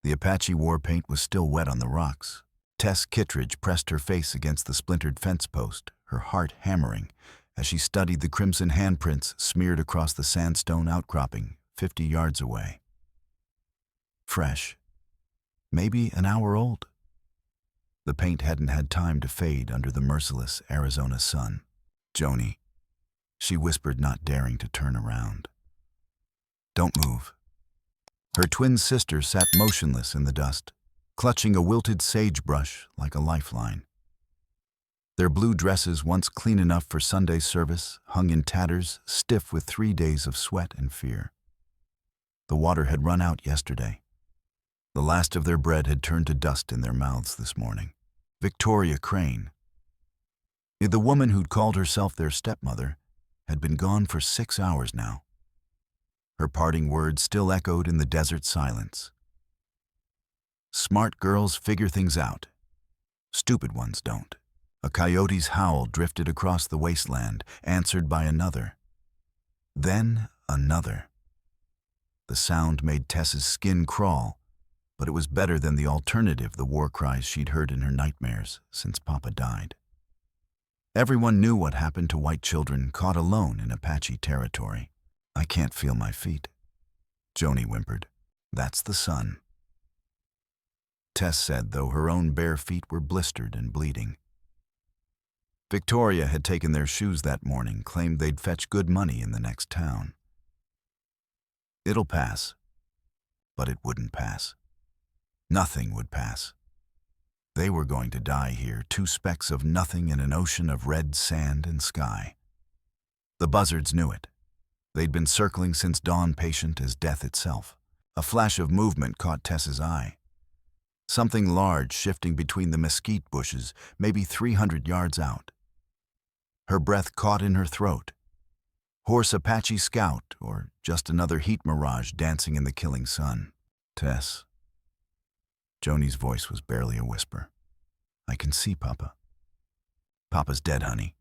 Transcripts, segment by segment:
The Apache war paint was still wet on the rocks. Tess Kittredge pressed her face against the splintered fence post, her heart hammering, as she studied the crimson handprints smeared across the sandstone outcropping 50 yards away. Fresh. Maybe an hour old. The paint hadn't had time to fade under the merciless Arizona sun. "Joanie," she whispered, not daring to turn around. "Don't move." Her twin sister sat motionless in the dust, clutching a wilted sagebrush like a lifeline. Their blue dresses, once clean enough for Sunday service, hung in tatters, stiff with 3 days of sweat and fear. The water had run out yesterday. The last of their bread had turned to dust in their mouths this morning. Victoria Crane, the woman who'd called herself their stepmother, had been gone for 6 hours now. Her parting words still echoed in the desert silence. Smart girls figure things out. Stupid ones don't. A coyote's howl drifted across the wasteland, answered by another. Then another. The sound made Tess's skin crawl, but it was better than the alternative, the war cries she'd heard in her nightmares since Papa died. Everyone knew what happened to white children caught alone in Apache territory. "I can't feel my feet," Joanie whimpered. "That's the sun," Tess said, though her own bare feet were blistered and bleeding. Victoria had taken their shoes that morning, claimed they'd fetch good money in the next town. It'll pass. But it wouldn't pass. Nothing would pass. They were going to die here, 2 specks of nothing in an ocean of red sand and sky. The buzzards knew it. They'd been circling since dawn, patient as death itself. A flash of movement caught Tess's eye. Something large shifting between the mesquite bushes, maybe 300 yards out. Her breath caught in her throat. Horse Apache scout, or just another heat mirage dancing in the killing sun. "Tess." Joanie's voice was barely a whisper. "I can see Papa." "Papa's dead, honey.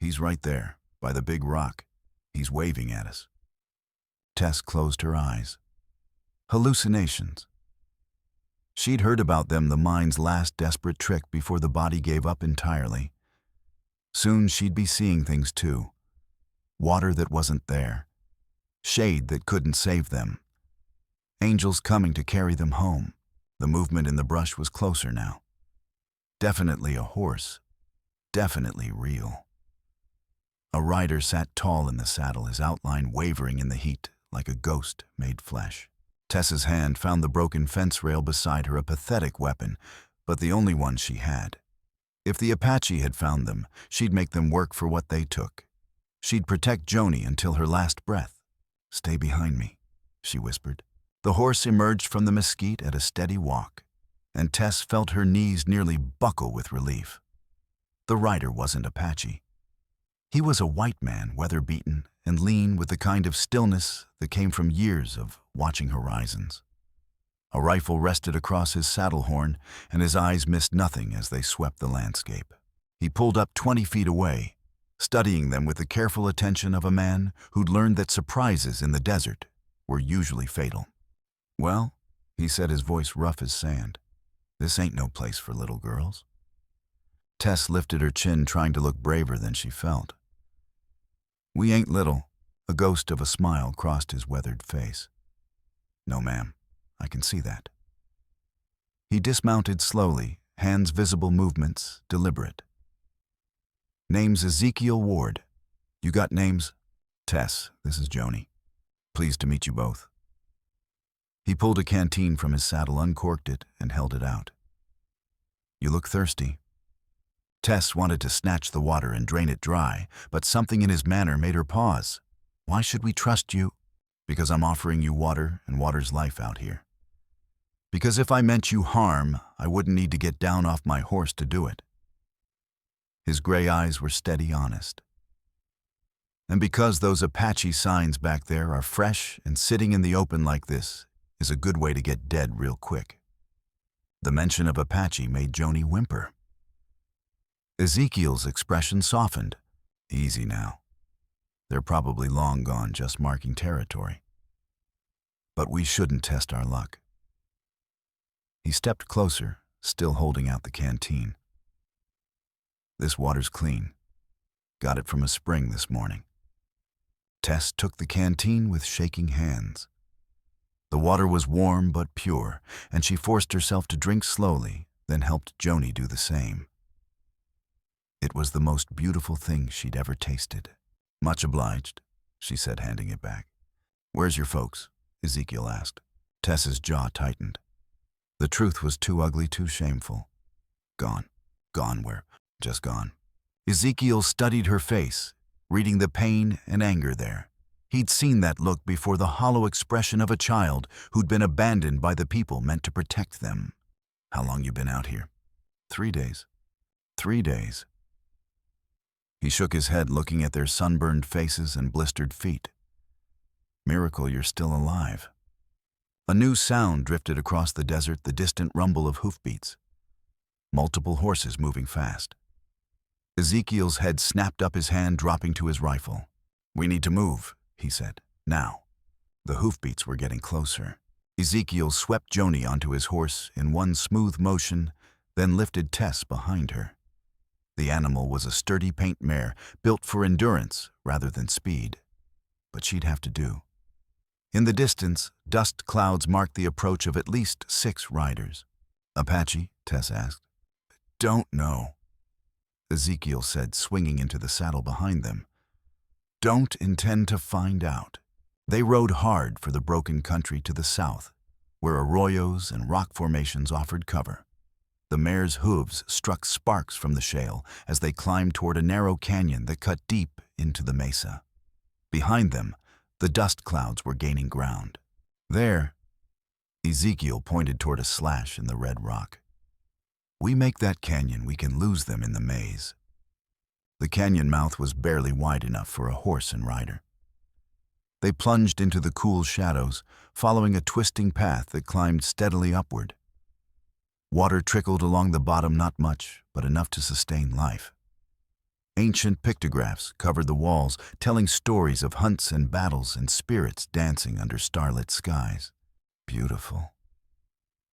He's right there, by the big rock. He's waving at us." Tess closed her eyes. Hallucinations. She'd heard about them, the mind's last desperate trick before the body gave up entirely. Soon she'd be seeing things too. Water that wasn't there. Shade that couldn't save them. Angels coming to carry them home. The movement in the brush was closer now. Definitely a horse. Definitely real. A rider sat tall in the saddle, his outline wavering in the heat like a ghost made flesh. Tess's hand found the broken fence rail beside her, a pathetic weapon, but the only one she had. If the Apache had found them, she'd make them work for what they took. She'd protect Joanie until her last breath. "Stay behind me," she whispered. The horse emerged from the mesquite at a steady walk, and Tess felt her knees nearly buckle with relief. The rider wasn't Apache. He was a white man, weather-beaten and lean, with the kind of stillness that came from years of watching horizons. A rifle rested across his saddle horn, and his eyes missed nothing as they swept the landscape. He pulled up 20 feet away, studying them with the careful attention of a man who'd learned that surprises in the desert were usually fatal. "Well," he said, his voice rough as sand, "this ain't no place for little girls." Tess lifted her chin, trying to look braver than she felt. "We ain't little." A ghost of a smile crossed his weathered face. "No, ma'am, I can see that." He dismounted slowly, hands visible, movements deliberate. "Name's Ezekiel Ward. You got names?" "Tess, this is Joanie. Pleased to meet you both." He pulled a canteen from his saddle, uncorked it, and held it out. "You look thirsty." Tess wanted to snatch the water and drain it dry, but something in his manner made her pause. "Why should we trust you?" "Because I'm offering you water, and water's life out here. Because if I meant you harm, I wouldn't need to get down off my horse to do it." His gray eyes were steady, honest. "And because those Apache signs back there are fresh and sitting in the open like this is a good way to get dead real quick." The mention of Apache made Joanie whimper. Ezekiel's expression softened. "Easy now. They're probably long gone, just marking territory. But we shouldn't test our luck. He stepped closer, still holding out the canteen. "This water's clean. Got it from a spring this morning." Tess took the canteen with shaking hands. The water was warm but pure, and she forced herself to drink slowly, then helped Joanie do the same. It was the most beautiful thing she'd ever tasted. "Much obliged," she said, handing it back. "Where's your folks?" Ezekiel asked. Tess's jaw tightened. The truth was too ugly, too shameful. "Gone. Gone where?" "Just gone." Ezekiel studied her face, reading the pain and anger there. He'd seen that look before, the hollow expression of a child who'd been abandoned by the people meant to protect them. "How long you been out here?" 3 days. 3 days. He shook his head, looking at their sunburned faces and blistered feet. "Miracle you're still alive." A new sound drifted across the desert, the distant rumble of hoofbeats. Multiple horses moving fast. Ezekiel's head snapped up, his hand dropping to his rifle. "We need to move," he said. "Now." The hoofbeats were getting closer. Ezekiel swept Joanie onto his horse in one smooth motion, then lifted Tess behind her. The animal was a sturdy paint mare, built for endurance rather than speed. But she'd have to do. In the distance, dust clouds marked the approach of at least 6 riders. "Apache?" Tess asked. "Don't know," Ezekiel said, swinging into the saddle behind them. "Don't intend to find out." They rode hard for the broken country to the south, where arroyos and rock formations offered cover. The mare's hooves struck sparks from the shale as they climbed toward a narrow canyon that cut deep into the mesa. Behind them, the dust clouds were gaining ground. "There," Ezekiel pointed toward a slash in the red rock. "We make that canyon, we can lose them in the maze." The canyon mouth was barely wide enough for a horse and rider. They plunged into the cool shadows, following a twisting path that climbed steadily upward. Water trickled along the bottom, not much, but enough to sustain life. Ancient pictographs covered the walls, telling stories of hunts and battles and spirits dancing under starlit skies. "Beautiful,"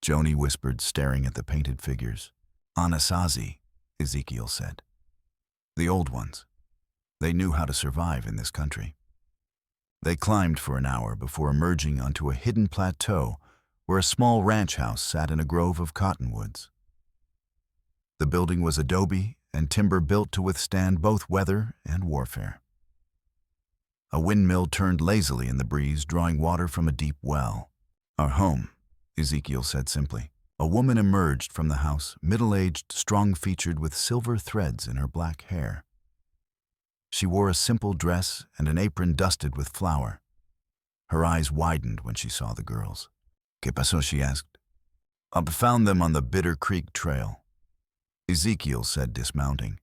Joanie whispered, staring at the painted figures. "Anasazi," Ezekiel said. "The old ones. They knew how to survive in this country." They climbed for an hour before emerging onto a hidden plateau where a small ranch house sat in a grove of cottonwoods. The building was adobe and timber, built to withstand both weather and warfare. A windmill turned lazily in the breeze, drawing water from a deep well. "Our home," Ezekiel said simply. A woman emerged from the house, middle-aged, strong-featured, with silver threads in her black hair. She wore a simple dress and an apron dusted with flour. Her eyes widened when she saw the girls. "¿Qué pasó?" she asked. "I found them on the Bitter Creek Trail," Ezekiel said, dismounting.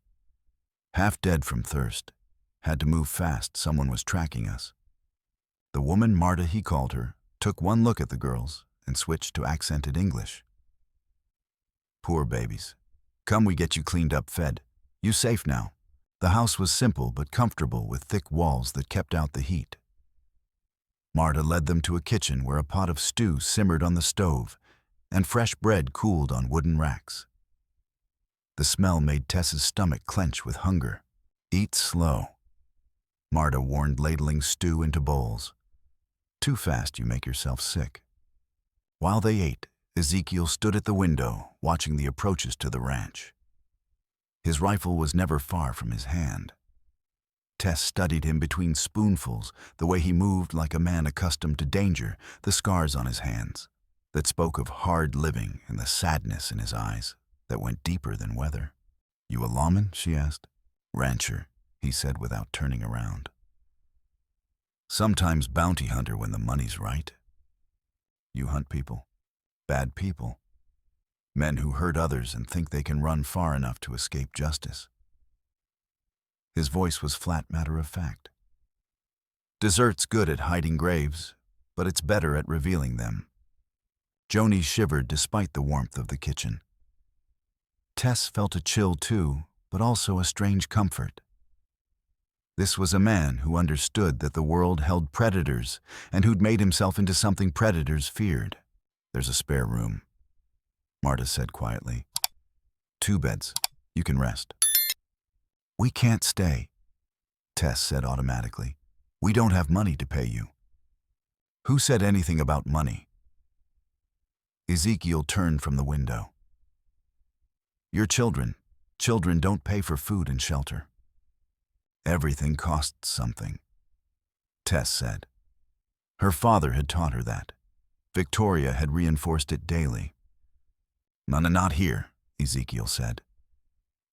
"Half dead from thirst. Had to move fast, someone was tracking us." The woman, Marta he called her, took one look at the girls and switched to accented English. "Poor babies. Come, we get you cleaned up, fed. You safe now." The house was simple but comfortable, with thick walls that kept out the heat. Marta led them to a kitchen where a pot of stew simmered on the stove and fresh bread cooled on wooden racks. The smell made Tess's stomach clench with hunger. "Eat slow," Marta warned, ladling stew into bowls. "Too fast, you make yourself sick." While they ate, Ezekiel stood at the window, watching the approaches to the ranch. His rifle was never far from his hand. Tess studied him between spoonfuls, the way he moved like a man accustomed to danger, the scars on his hands that spoke of hard living, and the sadness in his eyes that went deeper than weather. "You a lawman?" she asked. "Rancher," he said without turning around. "Sometimes bounty hunter when the money's right." "You hunt people? Bad people? Men who hurt others and think they can run far enough to escape justice?" His voice was flat matter-of-fact. "Desert's good at hiding graves, but it's better at revealing them." Joanie shivered despite the warmth of the kitchen. Tess felt a chill too, but also a strange comfort. This was a man who understood that the world held predators and who'd made himself into something predators feared. "There's a spare room." Marta said quietly. 2 beds. You can rest. We can't stay, Tess said automatically. We don't have money to pay you. Who said anything about money? Ezekiel turned from the window. Your children don't pay for food and shelter. Everything costs something, Tess said. Her father had taught her that. Victoria had reinforced it daily. Not here, Ezekiel said.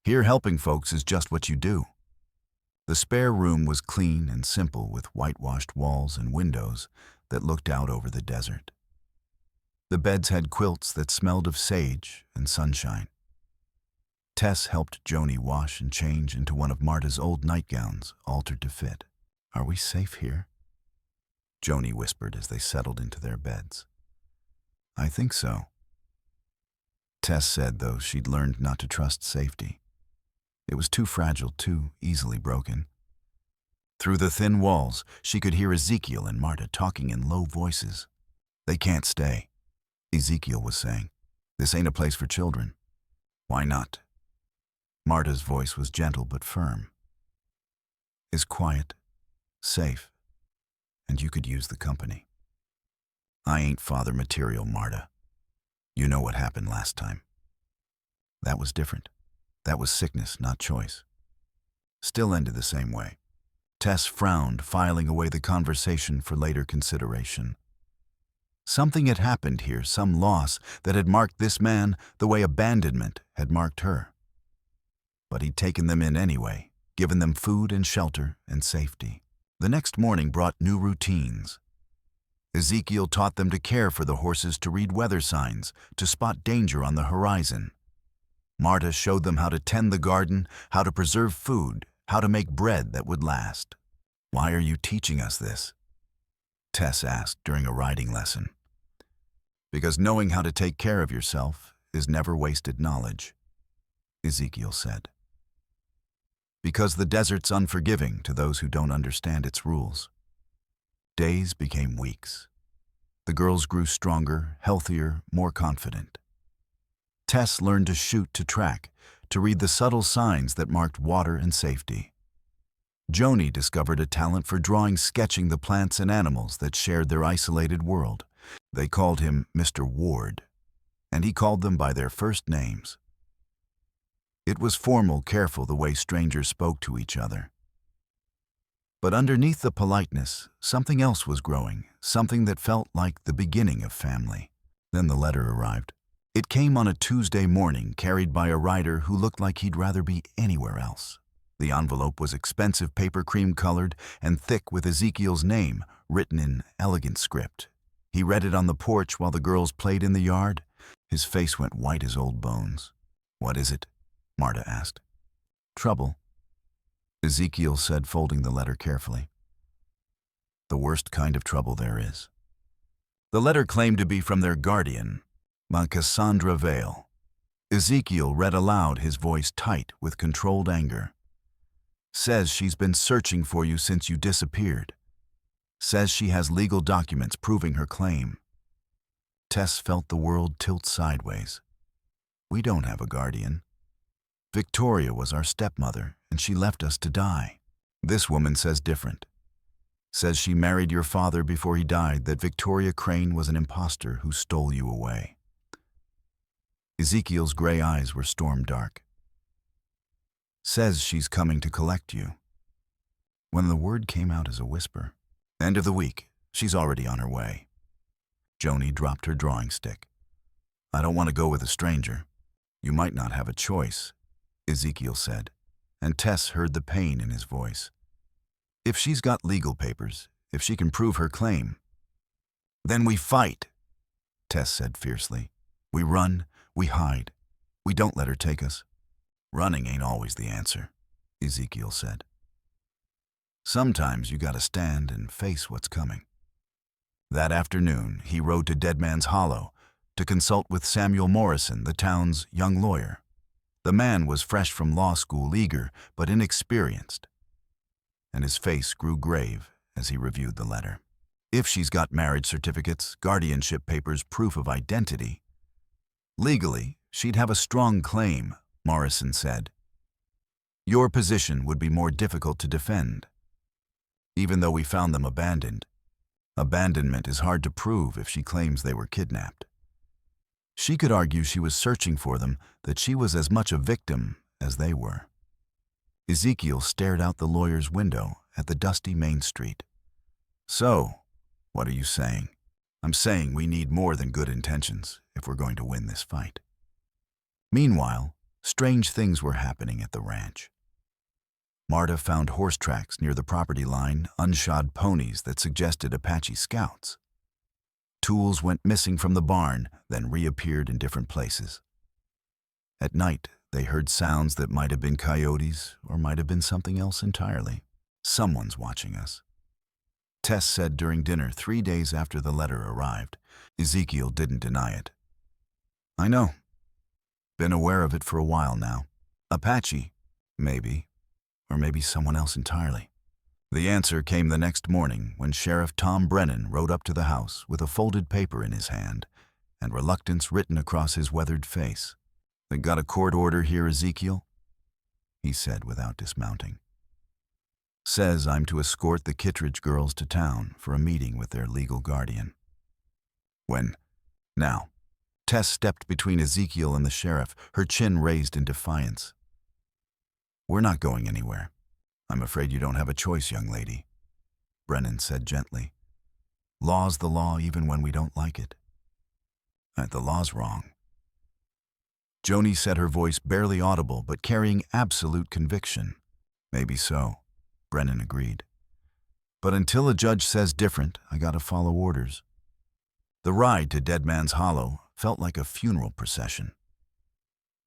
Here helping folks is just what you do. The spare room was clean and simple with whitewashed walls and windows that looked out over the desert. The beds had quilts that smelled of sage and sunshine. Tess helped Joanie wash and change into one of Marta's old nightgowns, altered to fit. Are we safe here? Joanie whispered as they settled into their beds. I think so. Tess said, though, she'd learned not to trust safety. It was too fragile, too easily broken. Through the thin walls, she could hear Ezekiel and Marta talking in low voices. They can't stay, Ezekiel was saying. This ain't a place for children. Why not? Marta's voice was gentle but firm. It's quiet, safe, and you could use the company. I ain't father material, Marta. You know what happened last time. That was different. That was sickness, not choice. Still ended the same way. Tess frowned, filing away the conversation for later consideration. Something had happened here, some loss that had marked this man the way abandonment had marked her. But he'd taken them in anyway, given them food and shelter and safety. The next morning brought new routines. Ezekiel taught them to care for the horses, to read weather signs, to spot danger on the horizon. Marta showed them how to tend the garden, how to preserve food, how to make bread that would last. Why are you teaching us this? Tess asked during a riding lesson. Because knowing how to take care of yourself is never wasted knowledge, Ezekiel said. Because the desert's unforgiving to those who don't understand its rules. Days became weeks. The girls grew stronger, healthier, more confident. Tess learned to shoot to track, to read the subtle signs that marked water and safety. Joanie discovered a talent for drawing, sketching the plants and animals that shared their isolated world. They called him Mr. Ward, and he called them by their first names. It was formal, careful the way strangers spoke to each other. But underneath the politeness, something else was growing, something that felt like the beginning of family. Then the letter arrived. It came on a Tuesday morning, carried by a rider who looked like he'd rather be anywhere else. The envelope was expensive paper, cream-colored, and thick with Ezekiel's name, written in elegant script. He read it on the porch while the girls played in the yard. His face went white as old bones. What is it? Marta asked. Trouble, Ezekiel said, folding the letter carefully. The worst kind of trouble there is. The letter claimed to be from their guardian, Cassandra Vale. Ezekiel read aloud, his voice tight with controlled anger. Says she's been searching for you since you disappeared. Says she has legal documents proving her claim. Tess felt the world tilt sideways. We don't have a guardian. Victoria was our stepmother, and she left us to die. This woman says different. Says she married your father before he died, that Victoria Crane was an imposter who stole you away. Ezekiel's gray eyes were storm dark. Says she's coming to collect you. When the word came out as a whisper. End of the week. She's already on her way. Joanie dropped her drawing stick. I don't want to go with a stranger. You might not have a choice, Ezekiel said, and Tess heard the pain in his voice. If she's got legal papers, if she can prove her claim, then we fight, Tess said fiercely. We run, we hide. We don't let her take us. Running ain't always the answer, Ezekiel said. Sometimes you gotta stand and face what's coming. That afternoon, he rode to Dead Man's Hollow to consult with Samuel Morrison, the town's young lawyer. The man was fresh from law school, eager but inexperienced, and his face grew grave as he reviewed the letter. If she's got marriage certificates, guardianship papers, proof of identity, Legally, she'd have a strong claim, Morrison said. Your position would be more difficult to defend. Even though we found them abandoned, abandonment is hard to prove if she claims they were kidnapped. She could argue she was searching for them, that she was as much a victim as they were. Ezekiel stared out the lawyer's window at the dusty Main Street. So, what are you saying? I'm saying we need more than good intentions if we're going to win this fight. Meanwhile, strange things were happening at the ranch. Marta found horse tracks near the property line, unshod ponies that suggested Apache scouts. Tools went missing from the barn, then reappeared in different places. At night, they heard sounds that might have been coyotes or might have been something else entirely. Someone's watching us. Tess said during dinner 3 days after the letter arrived. Ezekiel didn't deny it. I know. Been aware of it for a while now. Apache, maybe. Or maybe someone else entirely. The answer came the next morning when Sheriff Tom Brennan rode up to the house with a folded paper in his hand and reluctance written across his weathered face. They got a court order here, Ezekiel? He said without dismounting. Says I'm to escort the Kittredge girls to town for a meeting with their legal guardian. When? Now. Tess stepped between Ezekiel and the sheriff, her chin raised in defiance. We're not going anywhere. I'm afraid you don't have a choice, young lady, Brennan said gently. Law's the law even when we don't like it. The law's wrong. Joanie said, her voice barely audible but carrying absolute conviction. Maybe so, Brennan agreed. But until a judge says different, I gotta follow orders. The ride to Dead Man's Hollow felt like a funeral procession.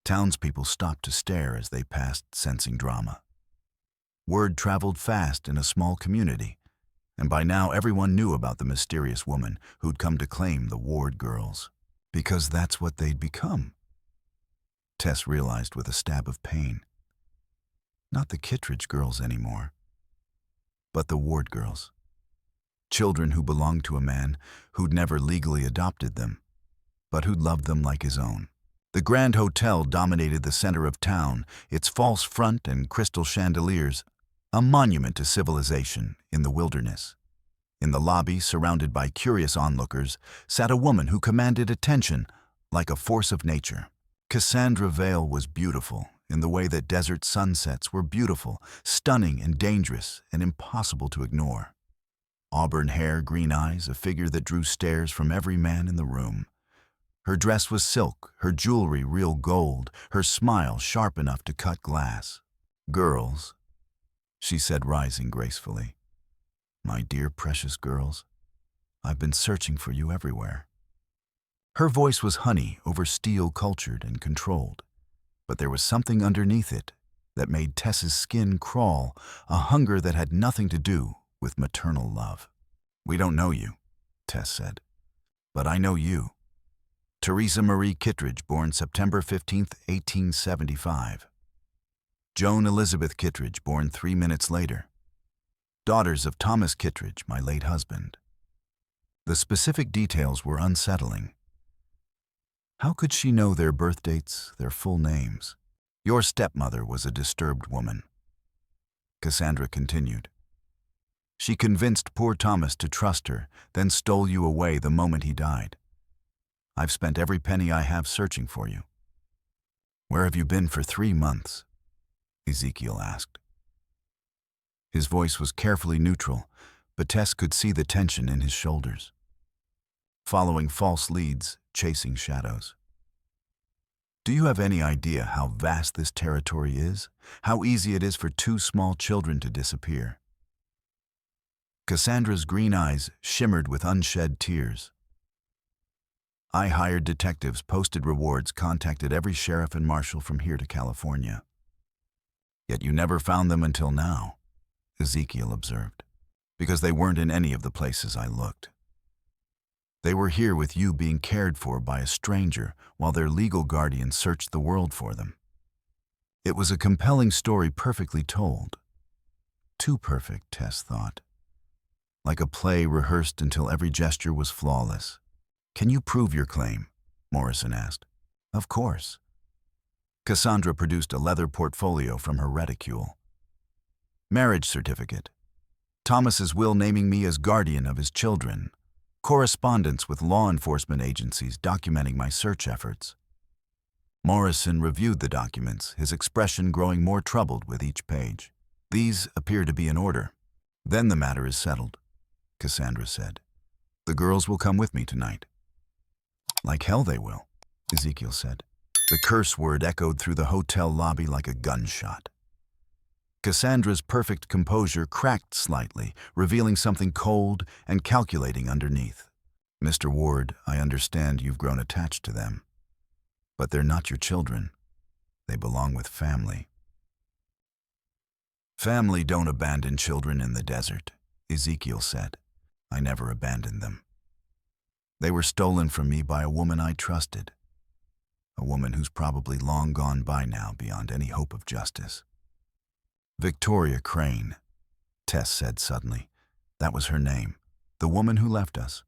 Townspeople stopped to stare as they passed, sensing drama. Word traveled fast in a small community, and by now everyone knew about the mysterious woman who'd come to claim the Ward girls. Because that's what they'd become. Tess realized with a stab of pain. Not the Kittredge girls anymore, but the Ward girls. Children who belonged to a man who'd never legally adopted them, but who'd loved them like his own. The Grand Hotel dominated the center of town, its false front and crystal chandeliers, a monument to civilization in the wilderness. In the lobby, surrounded by curious onlookers, sat a woman who commanded attention like a force of nature. Cassandra Vale was beautiful in the way that desert sunsets were beautiful, stunning and dangerous and impossible to ignore. Auburn hair, green eyes, a figure that drew stares from every man in the room. Her dress was silk, her jewelry real gold, her smile sharp enough to cut glass. Girls, she said, rising gracefully. My dear precious girls, I've been searching for you everywhere. Her voice was honey over steel, cultured and controlled, but there was something underneath it that made Tess's skin crawl, a hunger that had nothing to do with maternal love. We don't know you, Tess said, but I know you. Teresa Marie Kittredge, born September 15, 1875. Joan Elizabeth Kittredge, born 3 minutes later. Daughters of Thomas Kittredge, my late husband. The specific details were unsettling. How could she know their birth dates, their full names? Your stepmother was a disturbed woman. Cassandra continued. She convinced poor Thomas to trust her, then stole you away the moment he died. I've spent every penny I have searching for you. Where have you been for 3 months? Ezekiel asked. His voice was carefully neutral, but Tess could see the tension in his shoulders. Following false leads, chasing shadows. Do you have any idea how vast this territory is? How easy it is for 2 small children to disappear? Cassandra's green eyes shimmered with unshed tears. I hired detectives, posted rewards, contacted every sheriff and marshal from here to California. Yet you never found them until now, Ezekiel observed, because they weren't in any of the places I looked. They were here with you being cared for by a stranger while their legal guardian searched the world for them. It was a compelling story perfectly told. Too perfect, Tess thought. Like a play rehearsed until every gesture was flawless. Can you prove your claim? Morrison asked. Of course. Cassandra produced a leather portfolio from her reticule. Marriage certificate. Thomas's will naming me as guardian of his children. Correspondence with law enforcement agencies documenting my search efforts. Morrison reviewed the documents, his expression growing more troubled with each page. These appear to be in order. Then the matter is settled, Cassandra said. The girls will come with me tonight. Like hell they will, Ezekiel said. The curse word echoed through the hotel lobby like a gunshot. Cassandra's perfect composure cracked slightly, revealing something cold and calculating underneath. Mr. Ward, I understand you've grown attached to them. But they're not your children. They belong with family. Family don't abandon children in the desert, Ezekiel said. I never abandoned them. They were stolen from me by a woman I trusted. A woman who's probably long gone by now beyond any hope of justice. Victoria Crane, Tess said suddenly. That was her name, the woman who left us.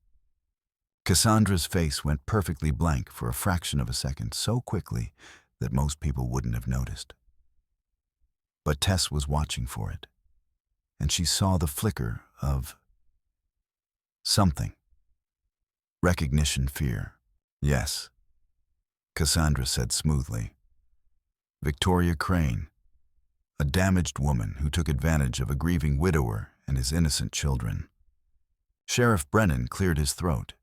Cassandra's face went perfectly blank for a fraction of a second, so quickly that most people wouldn't have noticed. But Tess was watching for it, and she saw the flicker of something. Recognition fear. Yes, Cassandra said smoothly. Victoria Crane, a damaged woman who took advantage of a grieving widower and his innocent children. Sheriff Brennan cleared his throat.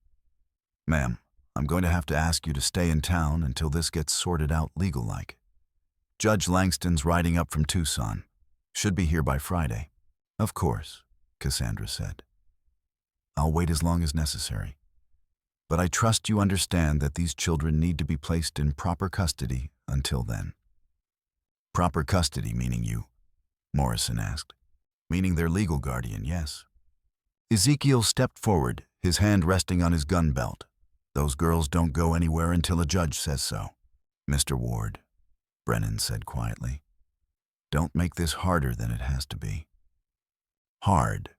Ma'am, I'm going to have to ask you to stay in town until this gets sorted out legal-like. Judge Langston's riding up from Tucson. Should be here by Friday. Of course, Cassandra said. I'll wait as long as necessary. But I trust you understand that these children need to be placed in proper custody until then. Proper custody meaning you? Morrison asked. Meaning their legal guardian, yes. Ezekiel stepped forward, his hand resting on his gun belt. Those girls don't go anywhere until a judge says so. Mr. Ward, Brennan said quietly, don't make this harder than it has to be. Hard.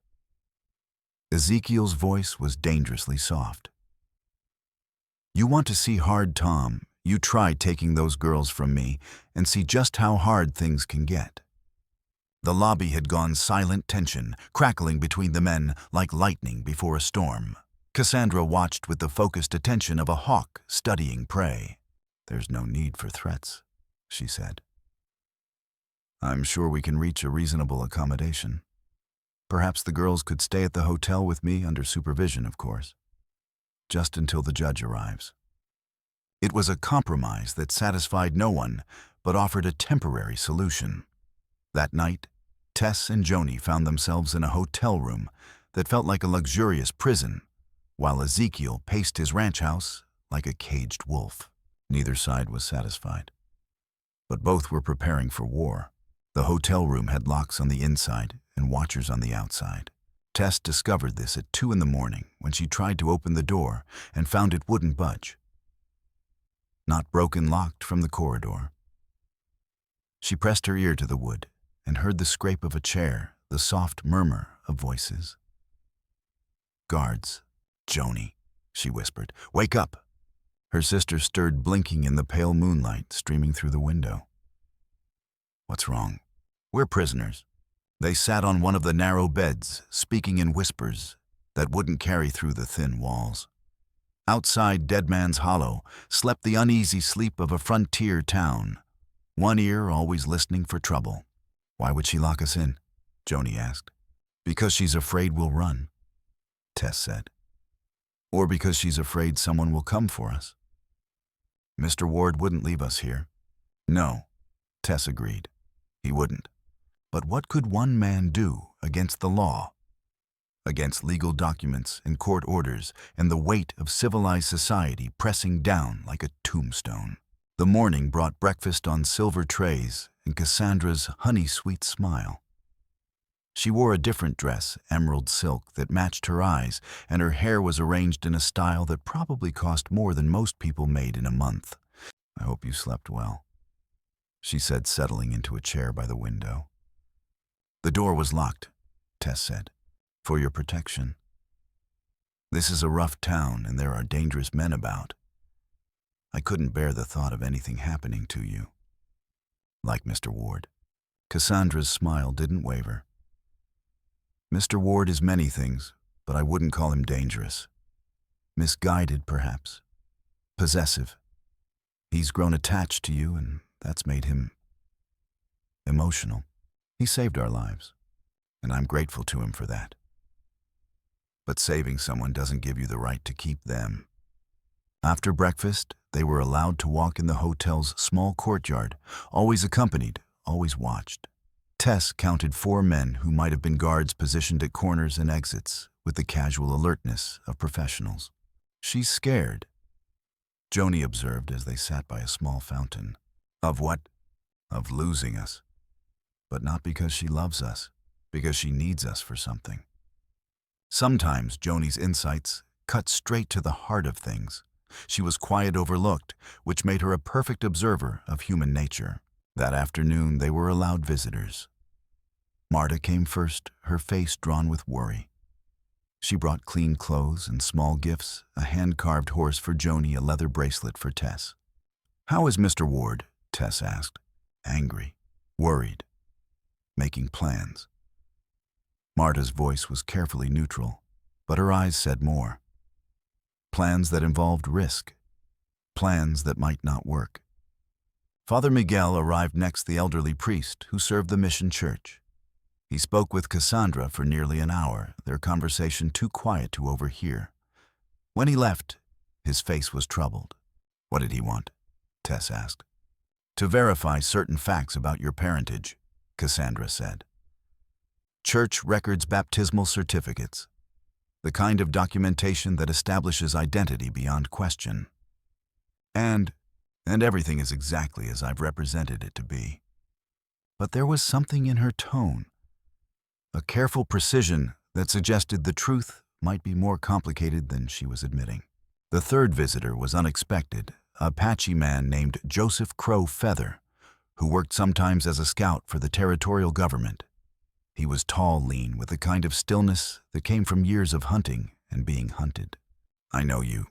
Ezekiel's voice was dangerously soft. You want to see hard, Tom? You try taking those girls from me and see just how hard things can get. The lobby had gone silent tension, crackling between the men like lightning before a storm. Cassandra watched with the focused attention of a hawk studying prey. There's no need for threats, she said. I'm sure we can reach a reasonable accommodation. Perhaps the girls could stay at the hotel with me under supervision, of course. Just until the judge arrives. It was a compromise that satisfied no one, but offered a temporary solution. That night, Tess and Joanie found themselves in a hotel room that felt like a luxurious prison, while Ezekiel paced his ranch house like a caged wolf. Neither side was satisfied. But both were preparing for war. The hotel room had locks on the inside and watchers on the outside. Tess discovered this at 2 in the morning when she tried to open the door and found it wouldn't budge. Not broken locked from the corridor. She pressed her ear to the wood and heard the scrape of a chair, the soft murmur of voices. Guards, Joanie, she whispered. Wake up! Her sister stirred, blinking in the pale moonlight streaming through the window. What's wrong? We're prisoners. They sat on one of the narrow beds, speaking in whispers that wouldn't carry through the thin walls. Outside Dead Man's Hollow slept the uneasy sleep of a frontier town, one ear always listening for trouble. Why would she lock us in? Joanie asked. Because she's afraid we'll run, Tess said. Or because she's afraid someone will come for us. Mr. Ward wouldn't leave us here. No, Tess agreed. He wouldn't. But what could one man do against the law? Against legal documents and court orders and the weight of civilized society pressing down like a tombstone. The morning brought breakfast on silver trays and Cassandra's honey-sweet smile. She wore a different dress, emerald silk, that matched her eyes, and her hair was arranged in a style that probably cost more than most people made in a month. I hope you slept well, she said, settling into a chair by the window. The door was locked, Tess said, for your protection. This is a rough town and there are dangerous men about. I couldn't bear the thought of anything happening to you. Like Mr. Ward. Cassandra's smile didn't waver. Mr. Ward is many things, but I wouldn't call him dangerous. Misguided, perhaps. Possessive. He's grown attached to you, and that's made him emotional. He saved our lives, and I'm grateful to him for that. But saving someone doesn't give you the right to keep them. After breakfast, they were allowed to walk in the hotel's small courtyard, always accompanied, always watched. Tess counted 4 men who might have been guards positioned at corners and exits with the casual alertness of professionals. She's scared, Joanie observed as they sat by a small fountain. Of what? Of losing us. But not because she loves us, because she needs us for something. Sometimes Joanie's insights cut straight to the heart of things. She was quiet, overlooked, which made her a perfect observer of human nature. That afternoon, they were allowed visitors. Marta came first, her face drawn with worry. She brought clean clothes and small gifts, a hand-carved horse for Joanie, a leather bracelet for Tess. "How is Mr. Ward?" Tess asked. Angry, worried, making plans. Marta's voice was carefully neutral, but her eyes said more. Plans that involved risk. Plans that might not work. Father Miguel arrived next, the elderly priest who served the mission church. He spoke with Cassandra for nearly an hour, their conversation too quiet to overhear. When he left, his face was troubled. "What did he want?" Tess asked. "To verify certain facts about your parentage," Cassandra said. "Church records, baptismal certificates. The kind of documentation that establishes identity beyond question. And everything is exactly as I've represented it to be." But there was something in her tone, a careful precision that suggested the truth might be more complicated than she was admitting. The third visitor was unexpected, a Apache man named Joseph Crow Feather, who worked sometimes as a scout for the territorial government. He was tall, lean, with a kind of stillness that came from years of hunting and being hunted. "I know you,"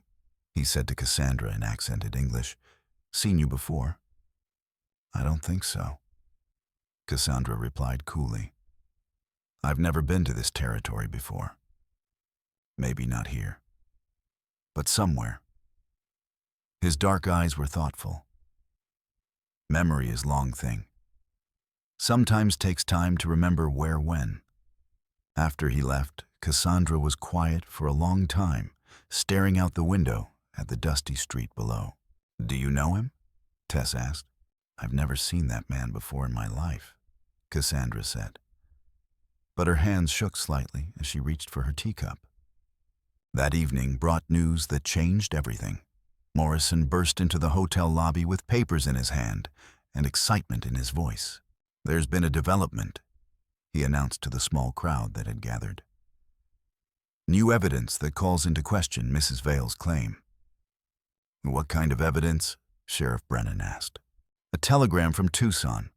he said to Cassandra in accented English. "Seen you before?" "I don't think so," Cassandra replied coolly. "I've never been to this territory before. Maybe not here, but somewhere." His dark eyes were thoughtful. Memory is a long thing. Sometimes takes time to remember where, when. After he left, Cassandra was quiet for a long time, staring out the window at the dusty street below. "Do you know him?" Tess asked. "I've never seen that man before in my life," Cassandra said. But her hands shook slightly as she reached for her teacup. That evening brought news that changed everything. Morrison burst into the hotel lobby with papers in his hand and excitement in his voice. "There's been a development," he announced to the small crowd that had gathered. "New evidence that calls into question Mrs. Vale's claim." "What kind of evidence?" Sheriff Brennan asked. "A telegram from Tucson.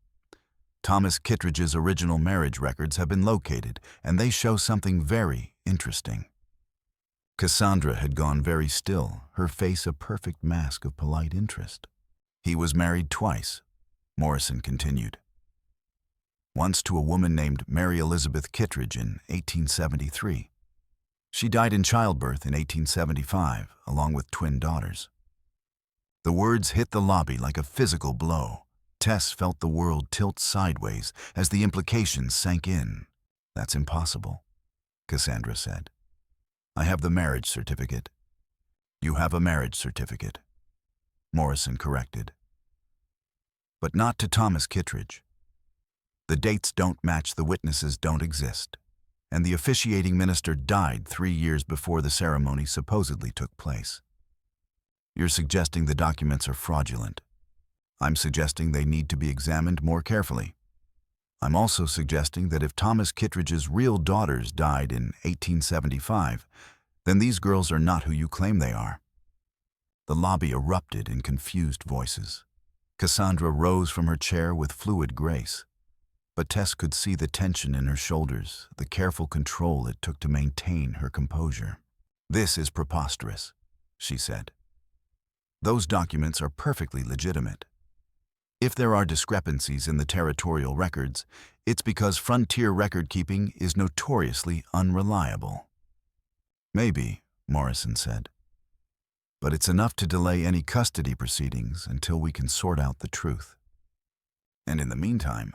Thomas Kittredge's original marriage records have been located, and they show something very interesting." Cassandra had gone very still, her face a perfect mask of polite interest. "He was married twice," Morrison continued. "Once to a woman named Mary Elizabeth Kittredge in 1873. She died in childbirth in 1875, along with twin daughters." The words hit the lobby like a physical blow. Tess felt the world tilt sideways as the implications sank in. "That's impossible," Cassandra said. "I have the marriage certificate." "You have a marriage certificate," Morrison corrected. "But not to Thomas Kittredge. The dates don't match, the witnesses don't exist, and the officiating minister died 3 years before the ceremony supposedly took place. You're suggesting the documents are fraudulent. I'm suggesting they need to be examined more carefully. I'm also suggesting that if Thomas Kittredge's real daughters died in 1875, then these girls are not who you claim they are." The lobby erupted in confused voices. Cassandra rose from her chair with fluid grace, but Tess could see the tension in her shoulders, the careful control it took to maintain her composure. "This is preposterous," she said. Those documents are perfectly legitimate. If there are discrepancies in the territorial records, it's because frontier record-keeping is notoriously unreliable. Maybe, Morrison said. But it's enough to delay any custody proceedings until we can sort out the truth. And in the meantime,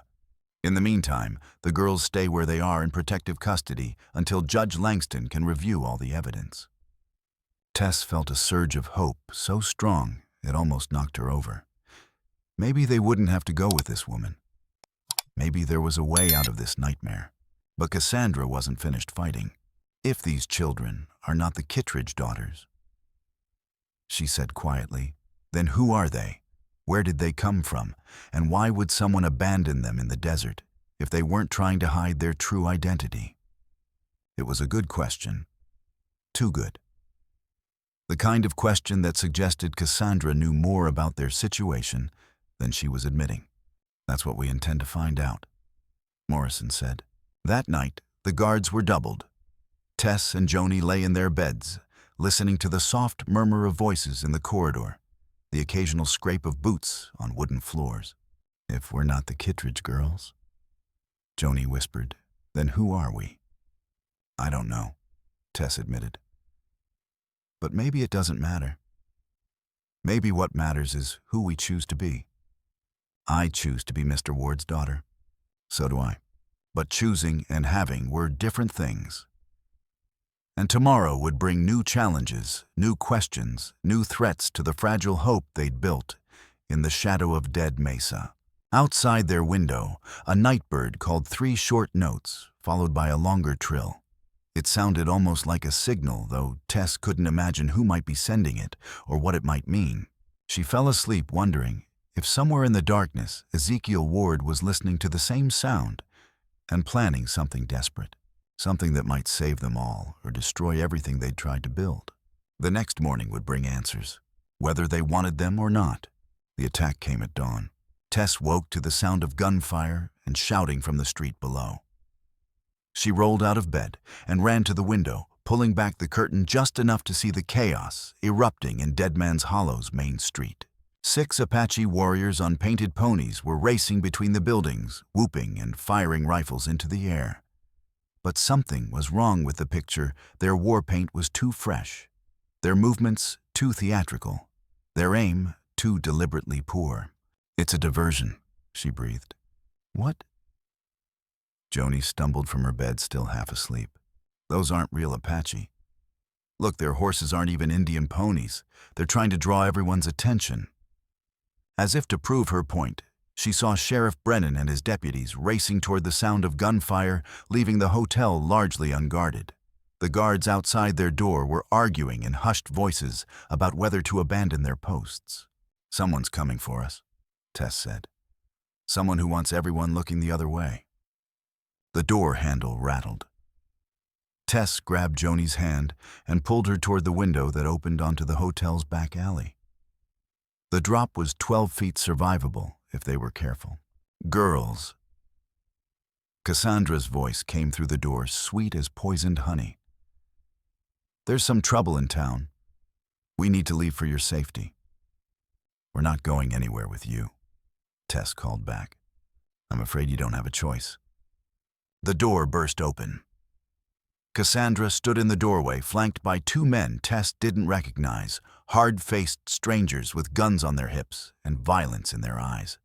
the girls stay where they are in protective custody until Judge Langston can review all the evidence. Tess felt a surge of hope so strong it almost knocked her over. Maybe they wouldn't have to go with this woman. Maybe there was a way out of this nightmare. But Cassandra wasn't finished fighting. If these children are not the Kittredge daughters, she said quietly, then who are they? Where did they come from? And why would someone abandon them in the desert if they weren't trying to hide their true identity? It was a good question. Too good. The kind of question that suggested Cassandra knew more about their situation than she was admitting. That's what we intend to find out, Morrison said. That night, the guards were doubled. Tess and Joanie lay in their beds, listening to the soft murmur of voices in the corridor, the occasional scrape of boots on wooden floors. If we're not the Kittredge girls, Joanie whispered, then who are we? I don't know, Tess admitted. But maybe it doesn't matter. Maybe what matters is who we choose to be. I choose to be Mr. Ward's daughter. So do I. But choosing and having were different things. And tomorrow would bring new challenges, new questions, new threats to the fragile hope they'd built in the shadow of dead Mesa. Outside their window, a nightbird called 3 short notes, followed by a longer trill. It sounded almost like a signal, though Tess couldn't imagine who might be sending it or what it might mean. She fell asleep wondering if somewhere in the darkness Ezekiel Ward was listening to the same sound and planning something desperate. Something that might save them all or destroy everything they'd tried to build. The next morning would bring answers, whether they wanted them or not. The attack came at dawn. Tess woke to the sound of gunfire and shouting from the street below. She rolled out of bed and ran to the window, pulling back the curtain just enough to see the chaos erupting in Dead Man's Hollow's main street. 6 Apache warriors on painted ponies were racing between the buildings, whooping and firing rifles into the air. But something was wrong with the picture. Their war paint was too fresh, their movements too theatrical, their aim too deliberately poor. It's a diversion, she breathed. What? Joanie stumbled from her bed, still half asleep. Those aren't real Apache. Look, their horses aren't even Indian ponies. They're trying to draw everyone's attention. As if to prove her point, she saw Sheriff Brennan and his deputies racing toward the sound of gunfire, leaving the hotel largely unguarded. The guards outside their door were arguing in hushed voices about whether to abandon their posts. Someone's coming for us, Tess said. Someone who wants everyone looking the other way. The door handle rattled. Tess grabbed Joanie's hand and pulled her toward the window that opened onto the hotel's back alley. The drop was 12 feet survivable if they were careful. Girls. Cassandra's voice came through the door, sweet as poisoned honey. There's some trouble in town. We need to leave for your safety. We're not going anywhere with you, Tess called back. I'm afraid you don't have a choice. The door burst open. Cassandra stood in the doorway, flanked by 2 men Tess didn't recognize, hard-faced strangers with guns on their hips and violence in their eyes.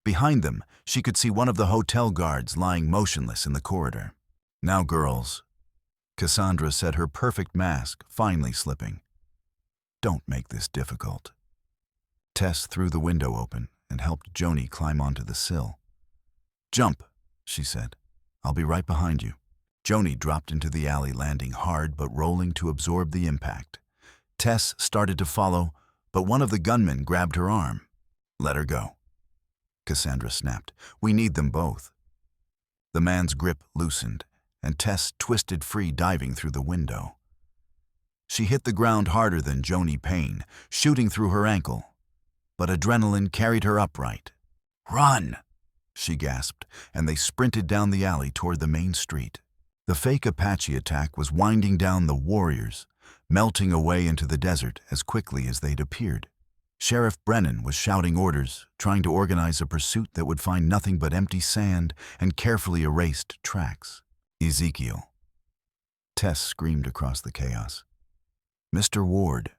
Behind them, she could see one of the hotel guards lying motionless in the corridor. Now, girls, Cassandra said, her perfect mask finally slipping. Don't make this difficult. Tess threw the window open and helped Joanie climb onto the sill. Jump, she said. I'll be right behind you. Joanie dropped into the alley, landing hard but rolling to absorb the impact. Tess started to follow, but one of the gunmen grabbed her arm. Let her go, Cassandra snapped. We need them both. The man's grip loosened, and Tess twisted free, diving through the window. She hit the ground harder than Joanie Payne, shooting through her ankle, but adrenaline carried her upright. Run, she gasped, and they sprinted down the alley toward the main street. The fake Apache attack was winding down the warriors, melting away into the desert as quickly as they'd appeared. Sheriff Brennan was shouting orders, trying to organize a pursuit that would find nothing but empty sand and carefully erased tracks. Ezekiel. Tess screamed across the chaos. Mr. Ward.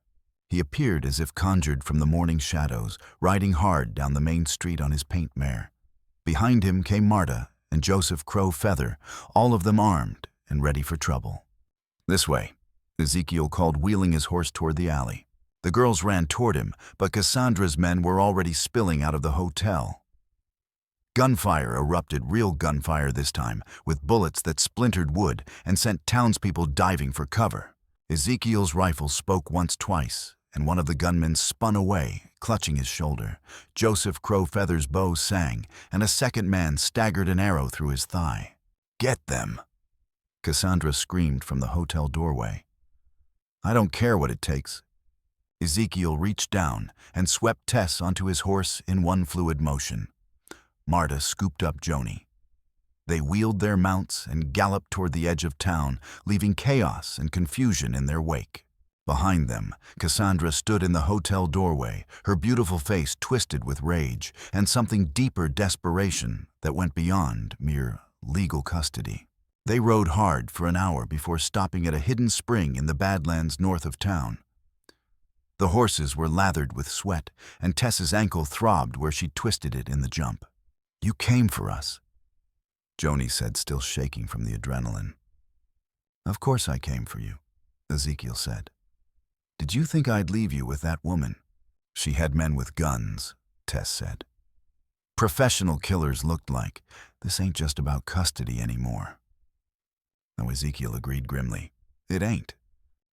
He appeared as if conjured from the morning shadows, riding hard down the main street on his paint mare. Behind him came Marta and Joseph Crow Feather, all of them armed and ready for trouble. "This way," Ezekiel called, wheeling his horse toward the alley. The girls ran toward him, but Cassandra's men were already spilling out of the hotel. Gunfire erupted, real gunfire this time, with bullets that splintered wood and sent townspeople diving for cover. Ezekiel's rifle spoke once, twice, and one of the gunmen spun away, clutching his shoulder. Joseph Crow Feather's bow sang, and a second man staggered an arrow through his thigh. "Get them!" Cassandra screamed from the hotel doorway. "I don't care what it takes." Ezekiel reached down and swept Tess onto his horse in one fluid motion. Marta scooped up Joanie. They wheeled their mounts and galloped toward the edge of town, leaving chaos and confusion in their wake. Behind them, Cassandra stood in the hotel doorway, her beautiful face twisted with rage and something deeper desperation that went beyond mere legal custody. They rode hard for an hour before stopping at a hidden spring in the Badlands north of town. The horses were lathered with sweat, and Tess's ankle throbbed where she twisted it in the jump. "You came for us," Joanie said, still shaking from the adrenaline. "Of course I came for you," Ezekiel said. "Did you think I'd leave you with that woman?" "She had men with guns," Tess said. "Professional killers looked like. This ain't just about custody anymore." No, Ezekiel agreed grimly. It ain't.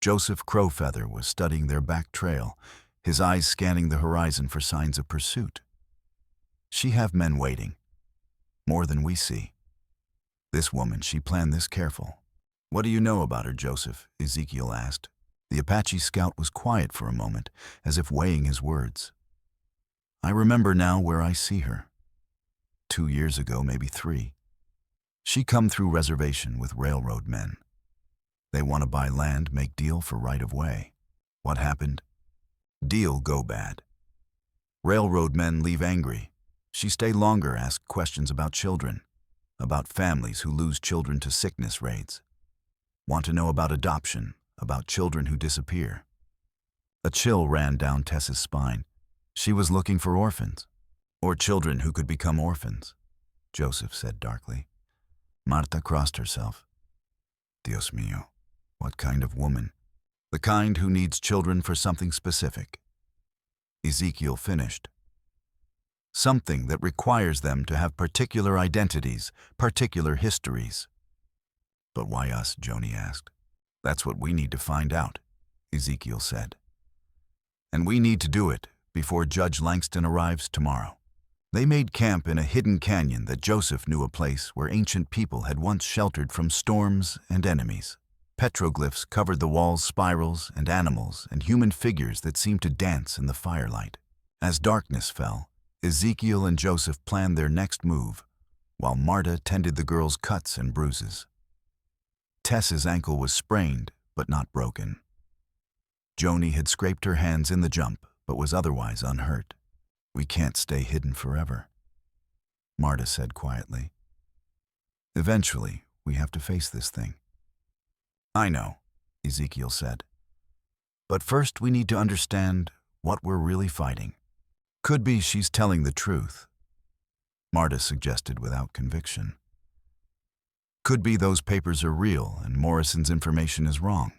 Joseph Crow Feather was studying their back trail, his eyes scanning the horizon for signs of pursuit. "She have men waiting. More than we see. This woman, she planned this careful." "What do you know about her, Joseph?" Ezekiel asked. The Apache scout was quiet for a moment, as if weighing his words. "I remember now where I see her. 2 years ago, maybe 3. She come through reservation with railroad men. They want to buy land, make deal for right-of-way. What happened? Deal go bad. Railroad men leave angry. She stay longer, ask questions about children, about families who lose children to sickness raids. Want to know about adoption, about children who disappear." A chill ran down Tess's spine. She was looking for orphans, or children who could become orphans, Joseph said darkly. Marta crossed herself. "Dios mío, what kind of woman?" "The kind who needs children for something specific." Ezekiel finished. "Something that requires them to have particular identities, particular histories." "But why us?" Joanie asked. "That's what we need to find out," Ezekiel said. "And we need to do it before Judge Langston arrives tomorrow." They made camp in a hidden canyon that Joseph knew, a place where ancient people had once sheltered from storms and enemies. Petroglyphs covered the walls, spirals and animals and human figures that seemed to dance in the firelight. As darkness fell, Ezekiel and Joseph planned their next move, while Marta tended the girls' cuts and bruises. Tess's ankle was sprained, but not broken. Joanie had scraped her hands in the jump, but was otherwise unhurt. "We can't stay hidden forever," Marta said quietly. "Eventually, we have to face this thing." "I know," Ezekiel said. "But first we need to understand what we're really fighting." "Could be she's telling the truth," Marta suggested without conviction. "Could be those papers are real and Morrison's information is wrong."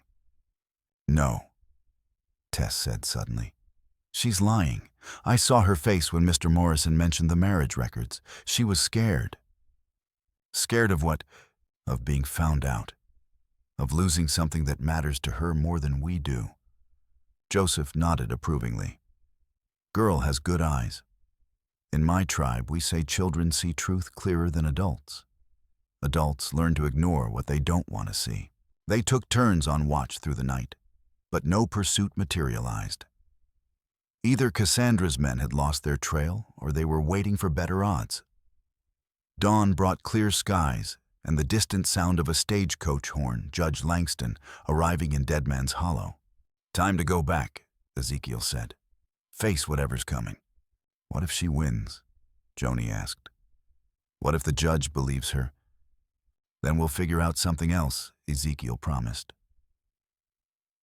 "No," Tess said suddenly. "She's lying. I saw her face when Mr. Morrison mentioned the marriage records. She was scared." "Scared of what?" "Of being found out. Of losing something that matters to her more than we do." Joseph nodded approvingly. "Girl has good eyes. In my tribe, we say children see truth clearer than adults. Adults learn to ignore what they don't want to see." They took turns on watch through the night, but no pursuit materialized. Either Cassandra's men had lost their trail, or they were waiting for better odds. Dawn brought clear skies, and the distant sound of a stagecoach horn, Judge Langston, arriving in Dead Man's Hollow. "Time to go back," Ezekiel said. "Face whatever's coming." "What if she wins?" Joanie asked. "What if the judge believes her?" "Then we'll figure out something else," Ezekiel promised.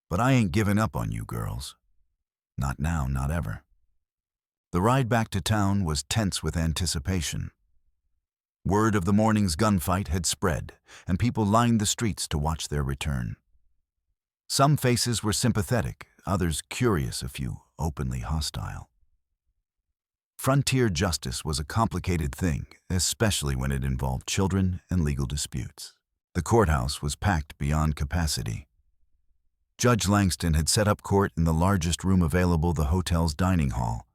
"But I ain't giving up on you girls. Not now, not ever." The ride back to town was tense with anticipation. Word of the morning's gunfight had spread, and people lined the streets to watch their return. Some faces were sympathetic, others curious, a few openly hostile. Frontier justice was a complicated thing, especially when it involved children and legal disputes. The courthouse was packed beyond capacity. Judge Langston had set up court in the largest room available, the hotel's dining hall,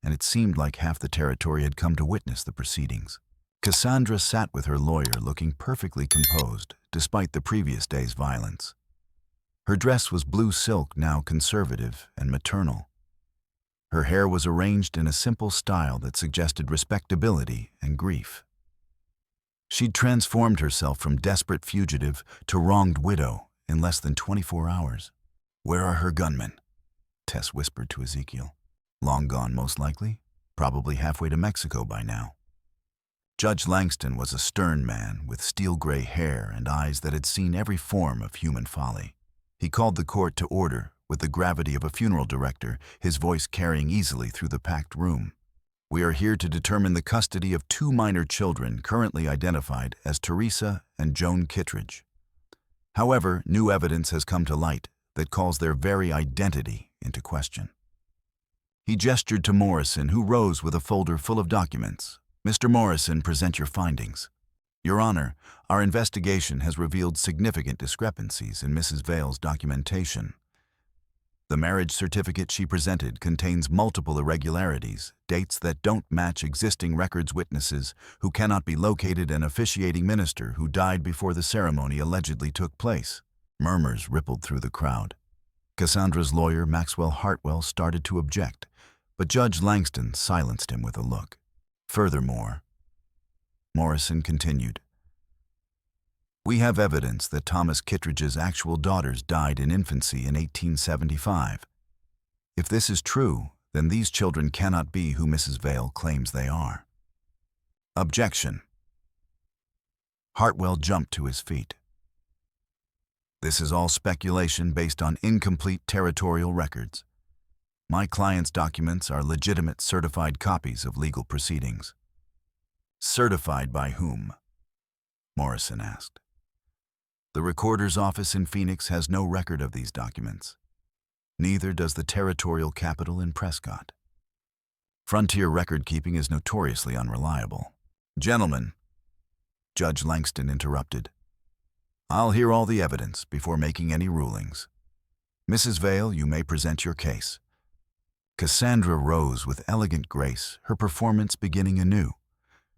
and it seemed like half the territory had come to witness the proceedings. Cassandra sat with her lawyer, looking perfectly composed, despite the previous day's violence. Her dress was blue silk, now conservative and maternal. Her hair was arranged in a simple style that suggested respectability and grief. She'd transformed herself from desperate fugitive to wronged widow in less than 24 hours. "Where are her gunmen?" Tess whispered to Ezekiel. "Long gone, most likely. Probably halfway to Mexico by now." Judge Langston was a stern man with steel-gray hair and eyes that had seen every form of human folly. He called the court to order with the gravity of a funeral director, his voice carrying easily through the packed room. "We are here to determine the custody of 2 minor children currently identified as Teresa and Joan Kittredge. However, new evidence has come to light that calls their very identity into question." He gestured to Morrison, who rose with a folder full of documents. "Mr. Morrison, present your findings." "Your Honor, our investigation has revealed significant discrepancies in Mrs. Vale's documentation. The marriage certificate she presented contains multiple irregularities, dates that don't match existing records, witnesses who cannot be located, and officiating minister who died before the ceremony allegedly took place." Murmurs rippled through the crowd. Cassandra's lawyer, Maxwell Hartwell, started to object, but Judge Langston silenced him with a look. "Furthermore," Morrison continued, "we have evidence that Thomas Kittredge's actual daughters died in infancy in 1875. If this is true, then these children cannot be who Mrs. Vale claims they are." "Objection." Hartwell jumped to his feet. "This is all speculation based on incomplete territorial records. My client's documents are legitimate certified copies of legal proceedings." "Certified by whom?" Morrison asked. "The recorder's office in Phoenix has no record of these documents. Neither does the territorial capital in Prescott. Frontier record-keeping is notoriously unreliable." "Gentlemen," Judge Langston interrupted, "I'll hear all the evidence before making any rulings. Mrs. Vale, you may present your case." Cassandra rose with elegant grace, her performance beginning anew.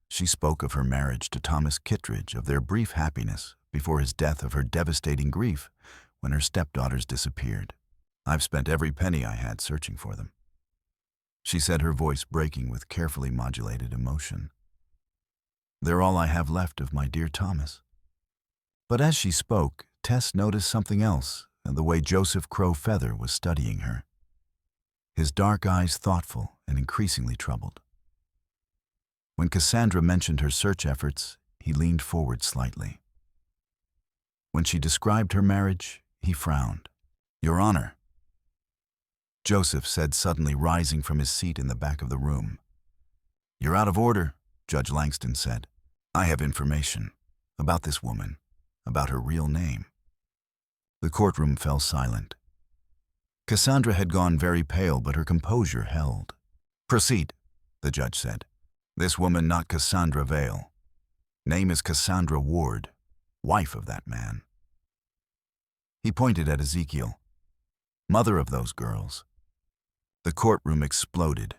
She spoke of her marriage to Thomas Kittredge, of their brief happiness before his death, of her devastating grief when her stepdaughters disappeared. "I've spent every penny I had searching for them," she said, her voice breaking with carefully modulated emotion. "They're all I have left of my dear Thomas." But as she spoke, Tess noticed something else, and the way Joseph Crow Feather was studying her. His dark eyes thoughtful and increasingly troubled. When Cassandra mentioned her search efforts, he leaned forward slightly. When she described her marriage, he frowned. "Your Honor," Joseph said, suddenly rising from his seat in the back of the room. "You're out of order," Judge Langston said. "I have information about this woman, about her real name." The courtroom fell silent. Cassandra had gone very pale, but her composure held. "Proceed," the judge said. "This woman not Cassandra Vale. Name is Cassandra Ward, wife of that man." He pointed at Ezekiel. "Mother of those girls." The courtroom exploded.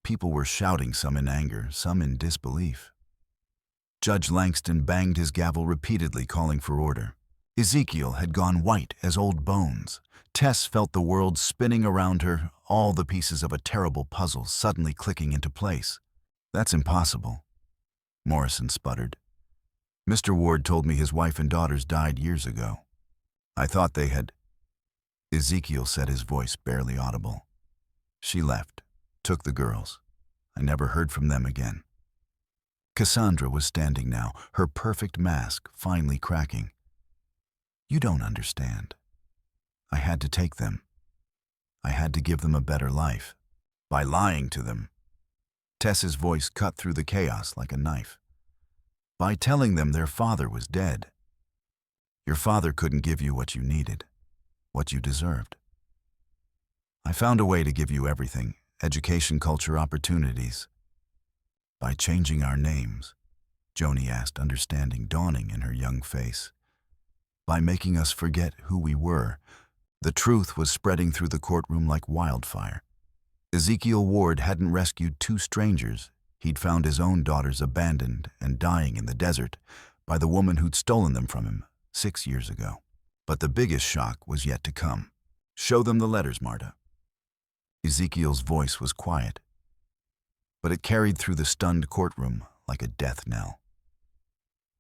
People were shouting, some in anger, some in disbelief. Judge Langston banged his gavel repeatedly, calling for order. Ezekiel had gone white as old bones. Tess felt the world spinning around her, all the pieces of a terrible puzzle suddenly clicking into place. "That's impossible," Morrison sputtered. Mr. Ward told me his wife and daughters died years ago. I thought they had... Ezekiel said, his voice barely audible. She left, took the girls. I never heard from them again. Cassandra was standing now, her perfect mask finally cracking. You don't understand. I had to take them. I had to give them a better life. By lying to them. Tess's voice cut through the chaos like a knife. By telling them their father was dead. Your father couldn't give you what you needed, what you deserved. I found a way to give you everything, education, culture, opportunities. By changing our names, Joanie asked, understanding dawning in her young face. By making us forget who we were. The truth was spreading through the courtroom like wildfire. Ezekiel Ward hadn't rescued two strangers. He'd found his own daughters abandoned and dying in the desert by the woman who'd stolen them from him 6 years ago. But the biggest shock was yet to come. Show them the letters, Marta. Ezekiel's voice was quiet, but it carried through the stunned courtroom like a death knell.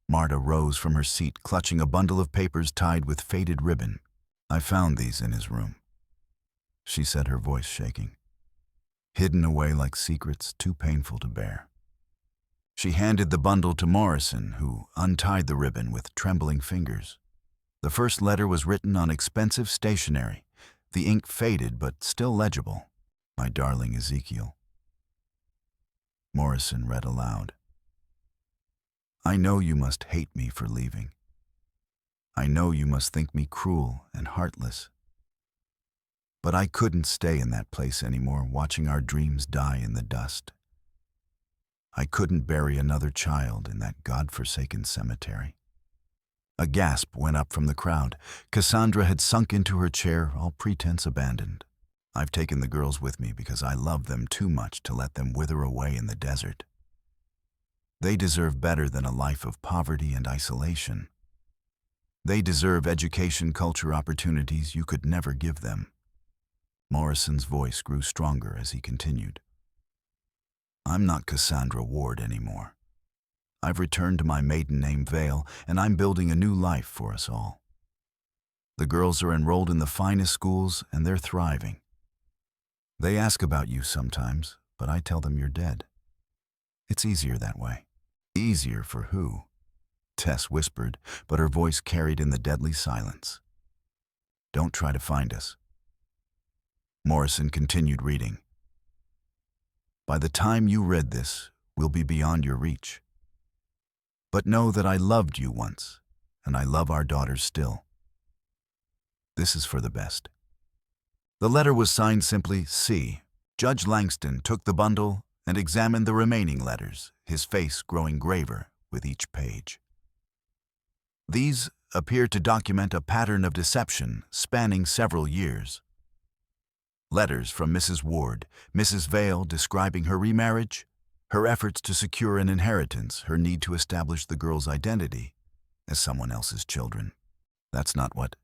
Marta rose from her seat, clutching a bundle of papers tied with faded ribbon. I found these in his room, she said, her voice shaking. Hidden away like secrets too painful to bear. She handed the bundle to Morrison, who untied the ribbon with trembling fingers. The first letter was written on expensive stationery, the ink faded but still legible. My darling Ezekiel. Morrison read aloud. I know you must hate me for leaving. I know you must think me cruel and heartless. But I couldn't stay in that place anymore, watching our dreams die in the dust. I couldn't bury another child in that God-forsaken cemetery. A gasp went up from the crowd. Cassandra had sunk into her chair, all pretense abandoned. I've taken the girls with me because I love them too much to let them wither away in the desert. They deserve better than a life of poverty and isolation. They deserve education, culture, opportunities you could never give them. Morrison's voice grew stronger as he continued. I'm not Cassandra Ward anymore. I've returned to my maiden name Vale, and I'm building a new life for us all. The girls are enrolled in the finest schools, and they're thriving. They ask about you sometimes, but I tell them you're dead. It's easier that way. Easier for who? Tess whispered, but her voice carried in the deadly silence. Don't try to find us. Morrison continued reading. By the time you read this, we'll be beyond your reach. But know that I loved you once, and I love our daughters still. This is for the best. The letter was signed simply C. Judge Langston took the bundle and examined the remaining letters, his face growing graver with each page. These appear to document a pattern of deception spanning several years. Letters from Mrs. Ward, Mrs. Vale describing her remarriage, her efforts to secure an inheritance, her need to establish the girl's identity as someone else's children. That's not what...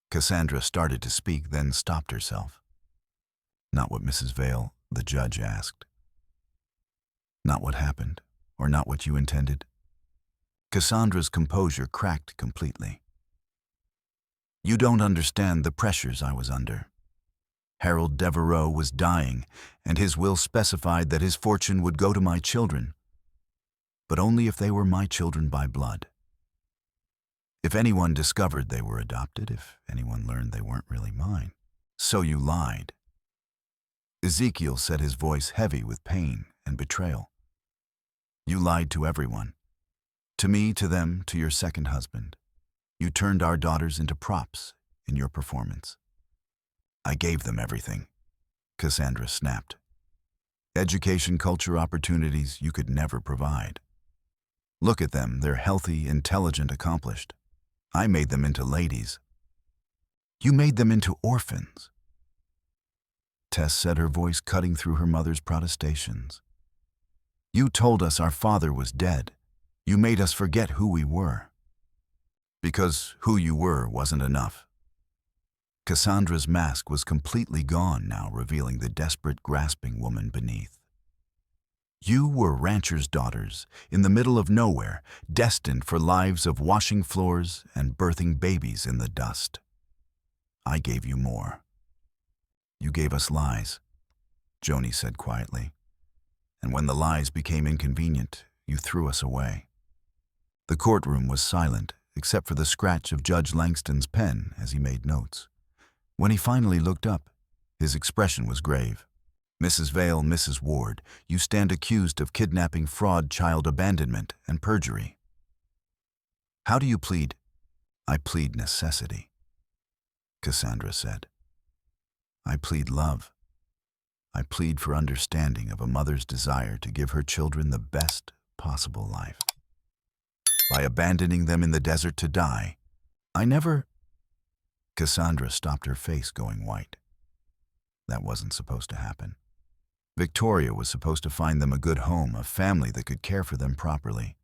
Cassandra started to speak, then stopped herself. Not what Mrs. Vale, the judge, asked. Not what happened, or not what you intended. Cassandra's composure cracked completely. You don't understand the pressures I was under. Harold Devereaux was dying, and his will specified that his fortune would go to my children, but only if they were my children by blood. If anyone discovered they were adopted, if anyone learned they weren't really mine. So you lied. Ezekiel said, his voice heavy with pain and betrayal. You lied to everyone. To me, to them, to your second husband. You turned our daughters into props in your performance. I gave them everything, Cassandra snapped. Education, culture, opportunities you could never provide. Look at them, they're healthy, intelligent, accomplished. I made them into ladies. You made them into orphans. Tess said, her voice cutting through her mother's protestations. You told us our father was dead. You made us forget who we were. Because who you were wasn't enough. Cassandra's mask was completely gone now, revealing the desperate, grasping woman beneath. You were ranchers' daughters, in the middle of nowhere, destined for lives of washing floors and birthing babies in the dust. I gave you more. You gave us lies, Joanie said quietly. And when the lies became inconvenient, you threw us away. The courtroom was silent, except for the scratch of Judge Langston's pen as he made notes. When he finally looked up, his expression was grave. Mrs. Vale, Mrs. Ward, you stand accused of kidnapping, fraud, child abandonment, and perjury. How do you plead? I plead necessity, Cassandra said. I plead love. I plead for understanding of a mother's desire to give her children the best possible life. By abandoning them in the desert to die, I never... Cassandra stopped, her face going white. That wasn't supposed to happen. Victoria was supposed to find them a good home, a family that could care for them properly.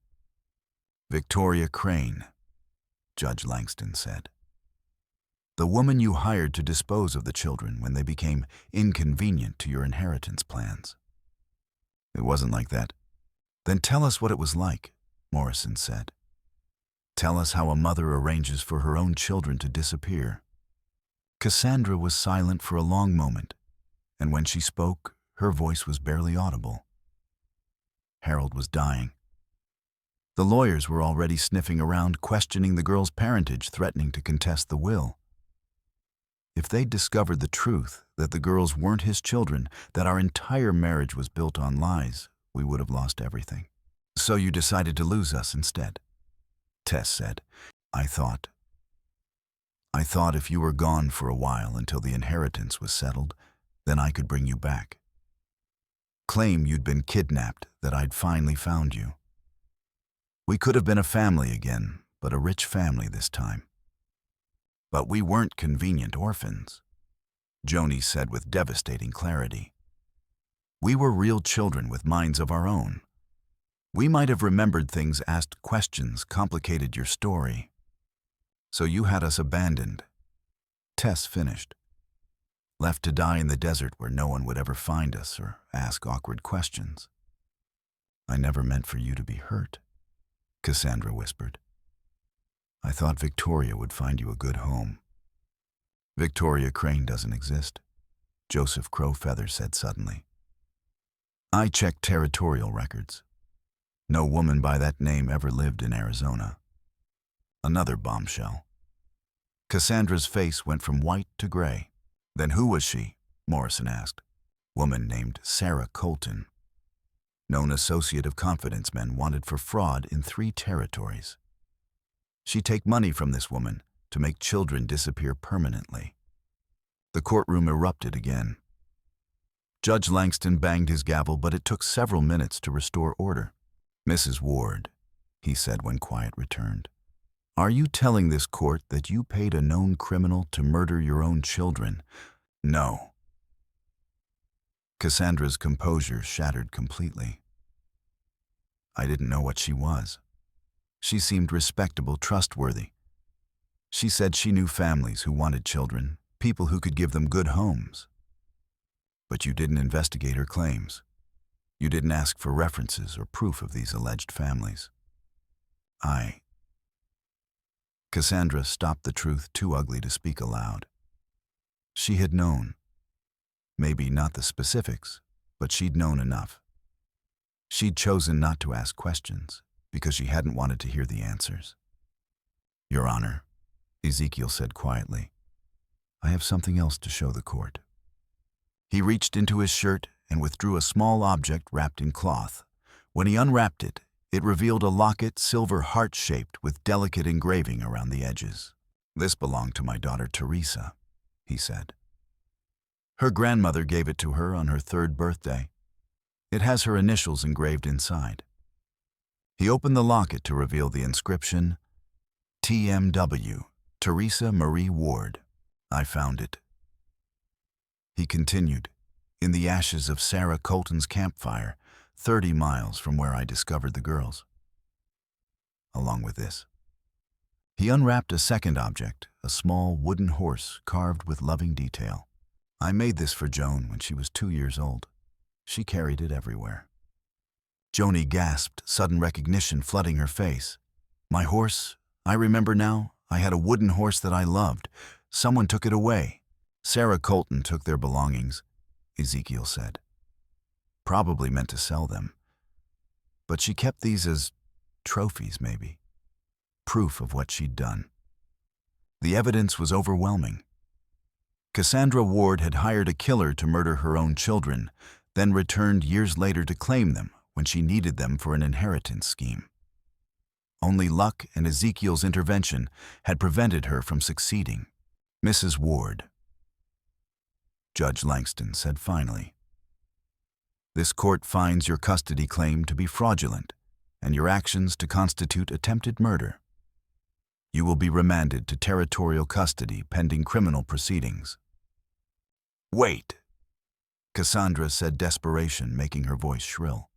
Victoria Crane, Judge Langston said. The woman you hired to dispose of the children when they became inconvenient to your inheritance plans. It wasn't like that. Then tell us what it was like, Morrison said. Tell us how a mother arranges for her own children to disappear. Cassandra was silent for a long moment, and when she spoke, her voice was barely audible. Harold was dying. The lawyers were already sniffing around, questioning the girl's parentage, threatening to contest the will. If they'd discovered the truth, that the girls weren't his children, that our entire marriage was built on lies, we would have lost everything. So you decided to lose us instead, Tess said. I thought if you were gone for a while until the inheritance was settled, then I could bring you back. Claim you'd been kidnapped, that I'd finally found you. We could have been a family again, but a rich family this time. But we weren't convenient orphans, Joanie said with devastating clarity. We were real children with minds of our own. We might have remembered things, asked questions, complicated your story. So you had us abandoned. Tess finished. Left to die in the desert where no one would ever find us or ask awkward questions. I never meant for you to be hurt, Cassandra whispered. I thought Victoria would find you a good home. Victoria Crane doesn't exist, Joseph Crowfeather said suddenly. I checked territorial records. No woman by that name ever lived in Arizona. Another bombshell. Cassandra's face went from white to gray. Then who was she? Morrison asked. Woman named Sarah Colton. Known associate of confidence men wanted for fraud in 3 territories. She'd take money from this woman to make children disappear permanently. The courtroom erupted again. Judge Langston banged his gavel, but it took several minutes to restore order. Mrs. Ward, he said when quiet returned, are you telling this court that you paid a known criminal to murder your own children? No. Cassandra's composure shattered completely. I didn't know what she was. She seemed respectable, trustworthy. She said she knew families who wanted children, people who could give them good homes. But you didn't investigate her claims. You didn't ask for references or proof of these alleged families. Cassandra stopped, the truth too ugly to speak aloud. She had known. Maybe not the specifics, but she'd known enough. She'd chosen not to ask questions because she hadn't wanted to hear the answers. Your Honor, Ezekiel said quietly, I have something else to show the court. He reached into his shirt and withdrew a small object wrapped in cloth. When he unwrapped it, it revealed a locket, silver heart-shaped with delicate engraving around the edges. This belonged to my daughter Teresa, he said. Her grandmother gave it to her on her 3rd birthday. It has her initials engraved inside. He opened the locket to reveal the inscription, TMW, Teresa Marie Ward. I found it. He continued, in the ashes of Sarah Colton's campfire, 30 miles from where I discovered the girls. Along with this. He unwrapped a second object, a small wooden horse carved with loving detail. I made this for Joan when she was 2 years old. She carried it everywhere. Joanie gasped, sudden recognition flooding her face. My horse? I remember now. I had a wooden horse that I loved. Someone took it away. Sarah Colton took their belongings, Ezekiel said. Probably meant to sell them. But she kept these as trophies, maybe. Proof of what she'd done. The evidence was overwhelming. Cassandra Ward had hired a killer to murder her own children, then returned years later to claim them when she needed them for an inheritance scheme. Only luck and Ezekiel's intervention had prevented her from succeeding. Mrs. Ward, Judge Langston said finally, this court finds your custody claim to be fraudulent and your actions to constitute attempted murder. You will be remanded to territorial custody pending criminal proceedings. Wait, Cassandra said, desperation making her voice shrill.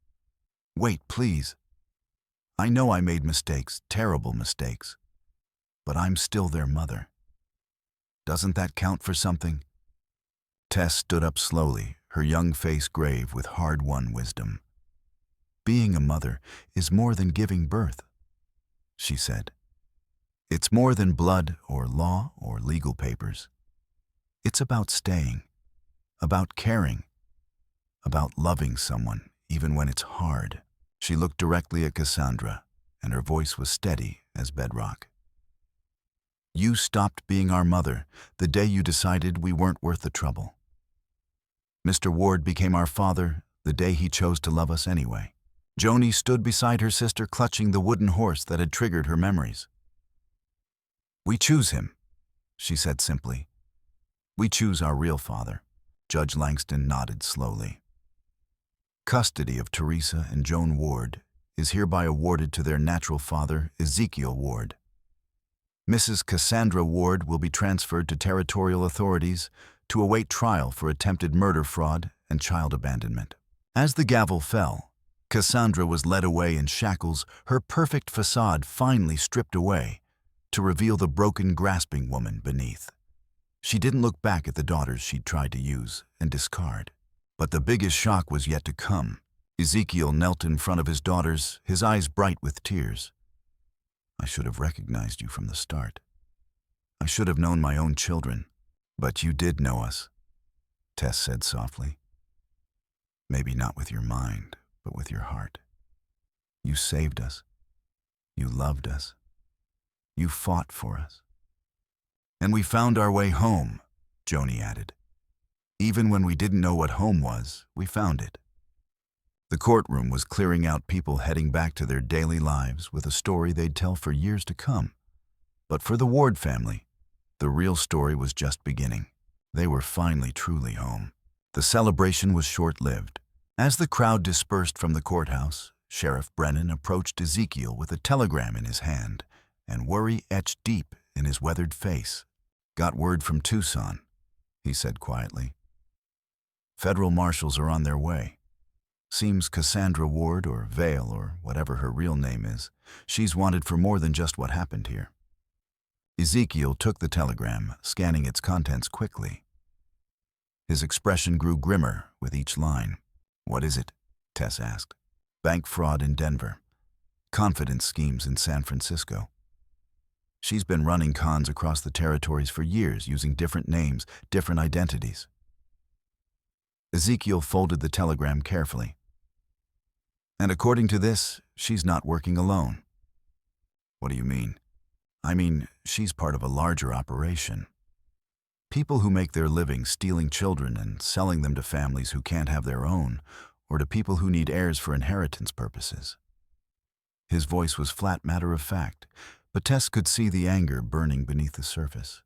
Wait, please. I know I made mistakes, terrible mistakes, but I'm still their mother. Doesn't that count for something? Tess stood up slowly, her young face grave with hard-won wisdom. Being a mother is more than giving birth, she said. It's more than blood or law or legal papers. It's about staying, about caring, about loving someone even when it's hard. She looked directly at Cassandra, and her voice was steady as bedrock. You stopped being our mother the day you decided we weren't worth the trouble. Mr. Ward became our father the day he chose to love us anyway. Joanie stood beside her sister, clutching the wooden horse that had triggered her memories. We choose him, she said simply. We choose our real father. Judge Langston nodded slowly. Custody of Teresa and Joan Ward is hereby awarded to their natural father, Ezekiel Ward. Mrs. Cassandra Ward will be transferred to territorial authorities to await trial for attempted murder, fraud, and child abandonment. As the gavel fell, Cassandra was led away in shackles, her perfect facade finally stripped away to reveal the broken, grasping woman beneath. She didn't look back at the daughters she'd tried to use and discard. But the biggest shock was yet to come. Ezekiel knelt in front of his daughters, his eyes bright with tears. I should have recognized you from the start. I should have known my own children. But you did know us, Tess said softly. Maybe not with your mind, but with your heart. You saved us. You loved us. You fought for us. And we found our way home, Joanie added. Even when we didn't know what home was, we found it. The courtroom was clearing out, people heading back to their daily lives with a story they'd tell for years to come. But for the Ward family, the real story was just beginning. They were finally truly home. The celebration was short-lived. As the crowd dispersed from the courthouse, Sheriff Brennan approached Ezekiel with a telegram in his hand, and worry etched deep in his weathered face. Got word from Tucson, he said quietly. Federal marshals are on their way. Seems Cassandra Ward, or Vale, or whatever her real name is, she's wanted for more than just what happened here. Ezekiel took the telegram, scanning its contents quickly. His expression grew grimmer with each line. What is it? Tess asked. Bank fraud in Denver. Confidence schemes in San Francisco. She's been running cons across the territories for years using different names, different identities. Ezekiel folded the telegram carefully. And according to this, she's not working alone. What do you mean? I mean, she's part of a larger operation. People who make their living stealing children and selling them to families who can't have their own, or to people who need heirs for inheritance purposes. His voice was flat matter-of-fact, but Tess could see the anger burning beneath the surface.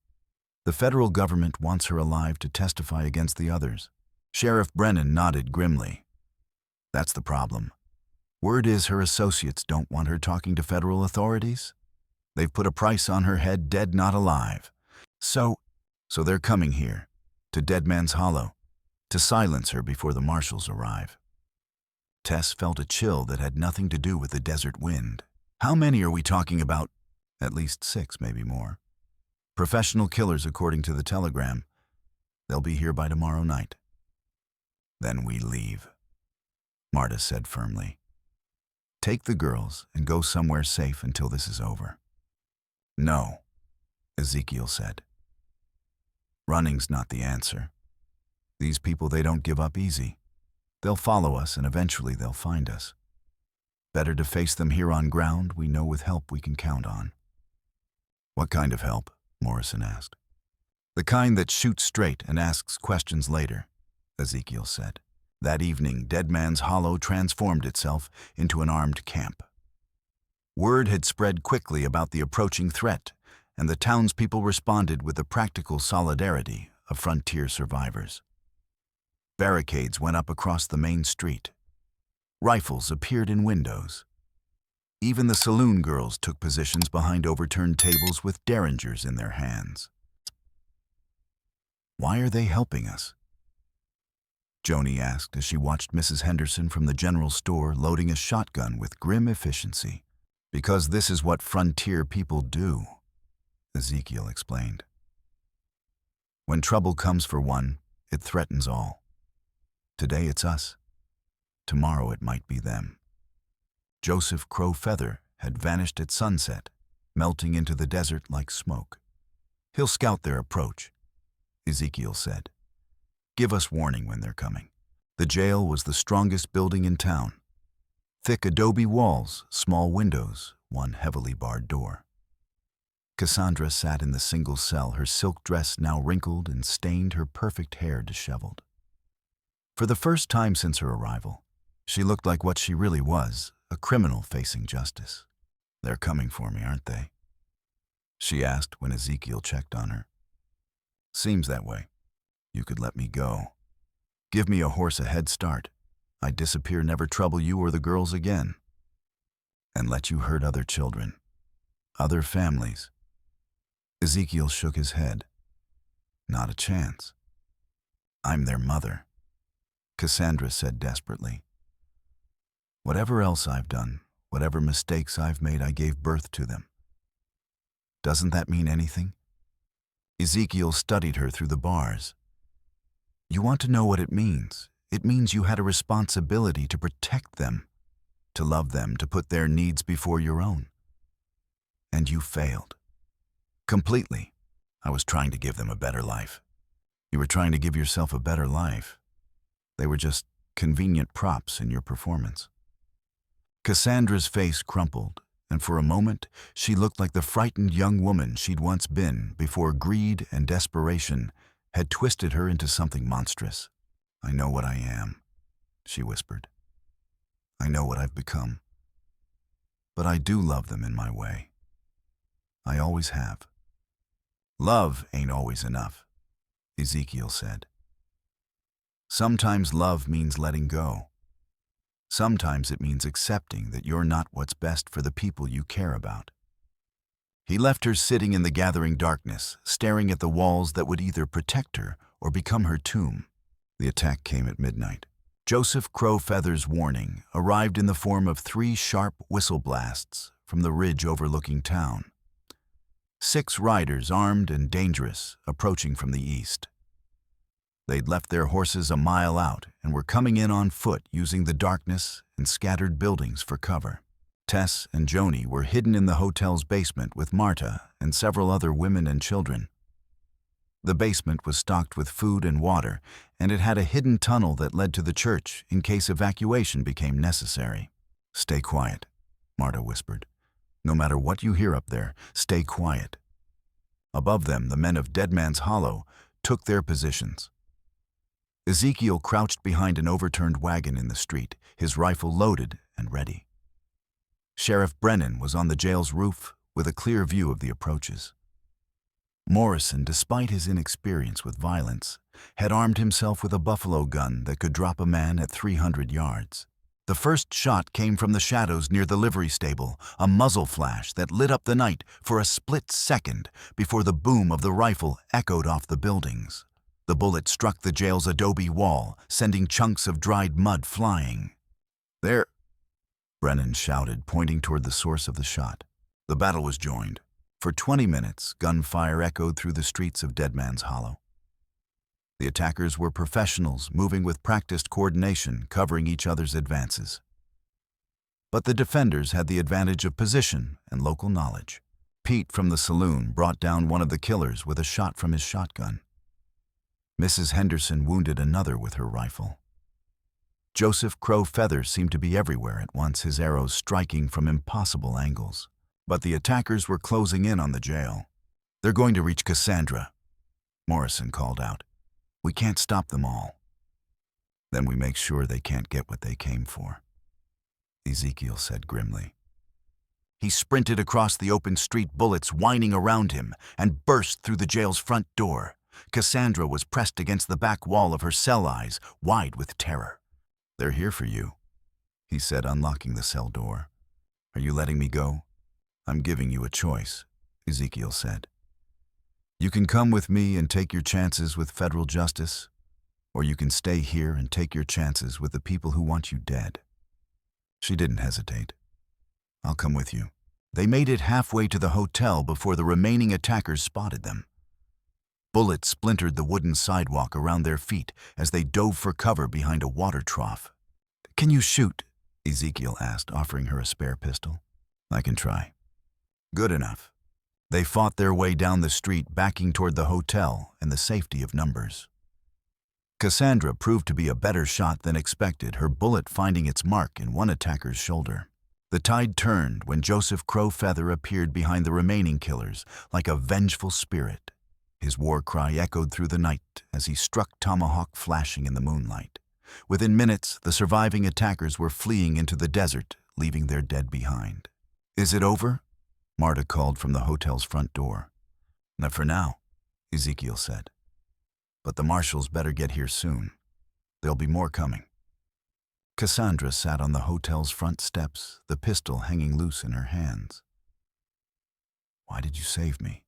The federal government wants her alive to testify against the others. Sheriff Brennan nodded grimly. That's the problem. Word is her associates don't want her talking to federal authorities. They've put a price on her head, dead not alive. So they're coming here, to Dead Man's Hollow, to silence her before the marshals arrive. Tess felt a chill that had nothing to do with the desert wind. How many are we talking about? At least 6, maybe more. Professional killers, according to the telegram. They'll be here by tomorrow night. Then we leave, Marta said firmly. Take the girls and go somewhere safe until this is over." "No," Ezekiel said. "Running's not the answer. These people, they don't give up easy. They'll follow us and eventually they'll find us. Better to face them here on ground we know with help we can count on." "What kind of help?" Morrison asked. "The kind that shoots straight and asks questions later," Ezekiel said. That evening, Dead Man's Hollow transformed itself into an armed camp. Word had spread quickly about the approaching threat, and the townspeople responded with the practical solidarity of frontier survivors. Barricades went up across the main street. Rifles appeared in windows. Even the saloon girls took positions behind overturned tables with derringers in their hands. "Why are they helping us?" Joanie asked as she watched Mrs. Henderson from the general store loading a shotgun with grim efficiency. "Because this is what frontier people do," Ezekiel explained. "When trouble comes for one, it threatens all. Today it's us. Tomorrow it might be them." Joseph Crow Feather had vanished at sunset, melting into the desert like smoke. "He'll scout their approach," Ezekiel said. "Give us warning when they're coming." The jail was the strongest building in town. Thick adobe walls, small windows, one heavily barred door. Cassandra sat in the single cell, her silk dress now wrinkled and stained, her perfect hair disheveled. For the first time since her arrival, she looked like what she really was, a criminal facing justice. "They're coming for me, aren't they?" she asked when Ezekiel checked on her. "Seems that way. You could let me go. Give me a horse a head start. I'd disappear, never trouble you or the girls again. And let you hurt other children, other families." Ezekiel shook his head. "Not a chance. I'm their mother," Cassandra said desperately. "Whatever else I've done, whatever mistakes I've made, I gave birth to them. Doesn't that mean anything?" Ezekiel studied her through the bars. "You want to know what it means? It means you had a responsibility to protect them, to love them, to put their needs before your own. And you failed. Completely. I was trying to give them a better life. You were trying to give yourself a better life. They were just convenient props in your performance." Cassandra's face crumpled, and for a moment she looked like the frightened young woman she'd once been before greed and desperation had twisted her into something monstrous. "I know what I am," she whispered. "I know what I've become. But I do love them in my way. I always have." "Love ain't always enough," Ezekiel said. "Sometimes love means letting go. Sometimes it means accepting that you're not what's best for the people you care about." He left her sitting in the gathering darkness, staring at the walls that would either protect her or become her tomb. The attack came at midnight. Joseph Crow Feather's warning arrived in the form of 3 sharp whistle blasts from the ridge overlooking town. 6 riders, armed and dangerous, approaching from the east. They'd left their horses a mile out and were coming in on foot, using the darkness and scattered buildings for cover. Tess and Joanie were hidden in the hotel's basement with Marta and several other women and children. The basement was stocked with food and water, and it had a hidden tunnel that led to the church in case evacuation became necessary. "Stay quiet," Marta whispered. "No matter what you hear up there, stay quiet." Above them, the men of Dead Man's Hollow took their positions. Ezekiel crouched behind an overturned wagon in the street, his rifle loaded and ready. Sheriff Brennan was on the jail's roof with a clear view of the approaches. Morrison, despite his inexperience with violence, had armed himself with a buffalo gun that could drop a man at 300 yards. The first shot came from the shadows near the livery stable, a muzzle flash that lit up the night for a split second before the boom of the rifle echoed off the buildings. The bullet struck the jail's adobe wall, sending chunks of dried mud flying. "There!" Brennan shouted, pointing toward the source of the shot. The battle was joined. For 20 minutes, gunfire echoed through the streets of Dead Man's Hollow. The attackers were professionals, moving with practiced coordination, covering each other's advances. But the defenders had the advantage of position and local knowledge. Pete from the saloon brought down one of the killers with a shot from his shotgun. Mrs. Henderson wounded another with her rifle. Joseph Crow Feather seemed to be everywhere at once, his arrows striking from impossible angles. But the attackers were closing in on the jail. "They're going to reach Cassandra," Morrison called out. "We can't stop them all. Then we make sure they can't get what they came for," Ezekiel said grimly. He sprinted across the open street, bullets whining around him, and burst through the jail's front door. Cassandra was pressed against the back wall of her cell, eyes wide with terror. "They're here for you," he said, unlocking the cell door. "Are you letting me go?" "I'm giving you a choice," Ezekiel said. "You can come with me and take your chances with federal justice, or you can stay here and take your chances with the people who want you dead." She didn't hesitate. "I'll come with you." They made it halfway to the hotel before the remaining attackers spotted them. Bullets splintered the wooden sidewalk around their feet as they dove for cover behind a water trough. "Can you shoot?" Ezekiel asked, offering her a spare pistol. "I can try." "Good enough." They fought their way down the street, backing toward the hotel and the safety of numbers. Cassandra proved to be a better shot than expected, her bullet finding its mark in one attacker's shoulder. The tide turned when Joseph Crow Feather appeared behind the remaining killers like a vengeful spirit. His war cry echoed through the night as he struck, tomahawk flashing in the moonlight. Within minutes, the surviving attackers were fleeing into the desert, leaving their dead behind. "Is it over?" Marta called from the hotel's front door. "Not for now," Ezekiel said. "But the marshals better get here soon. There'll be more coming." Cassandra sat on the hotel's front steps, the pistol hanging loose in her hands. "Why did you save me?"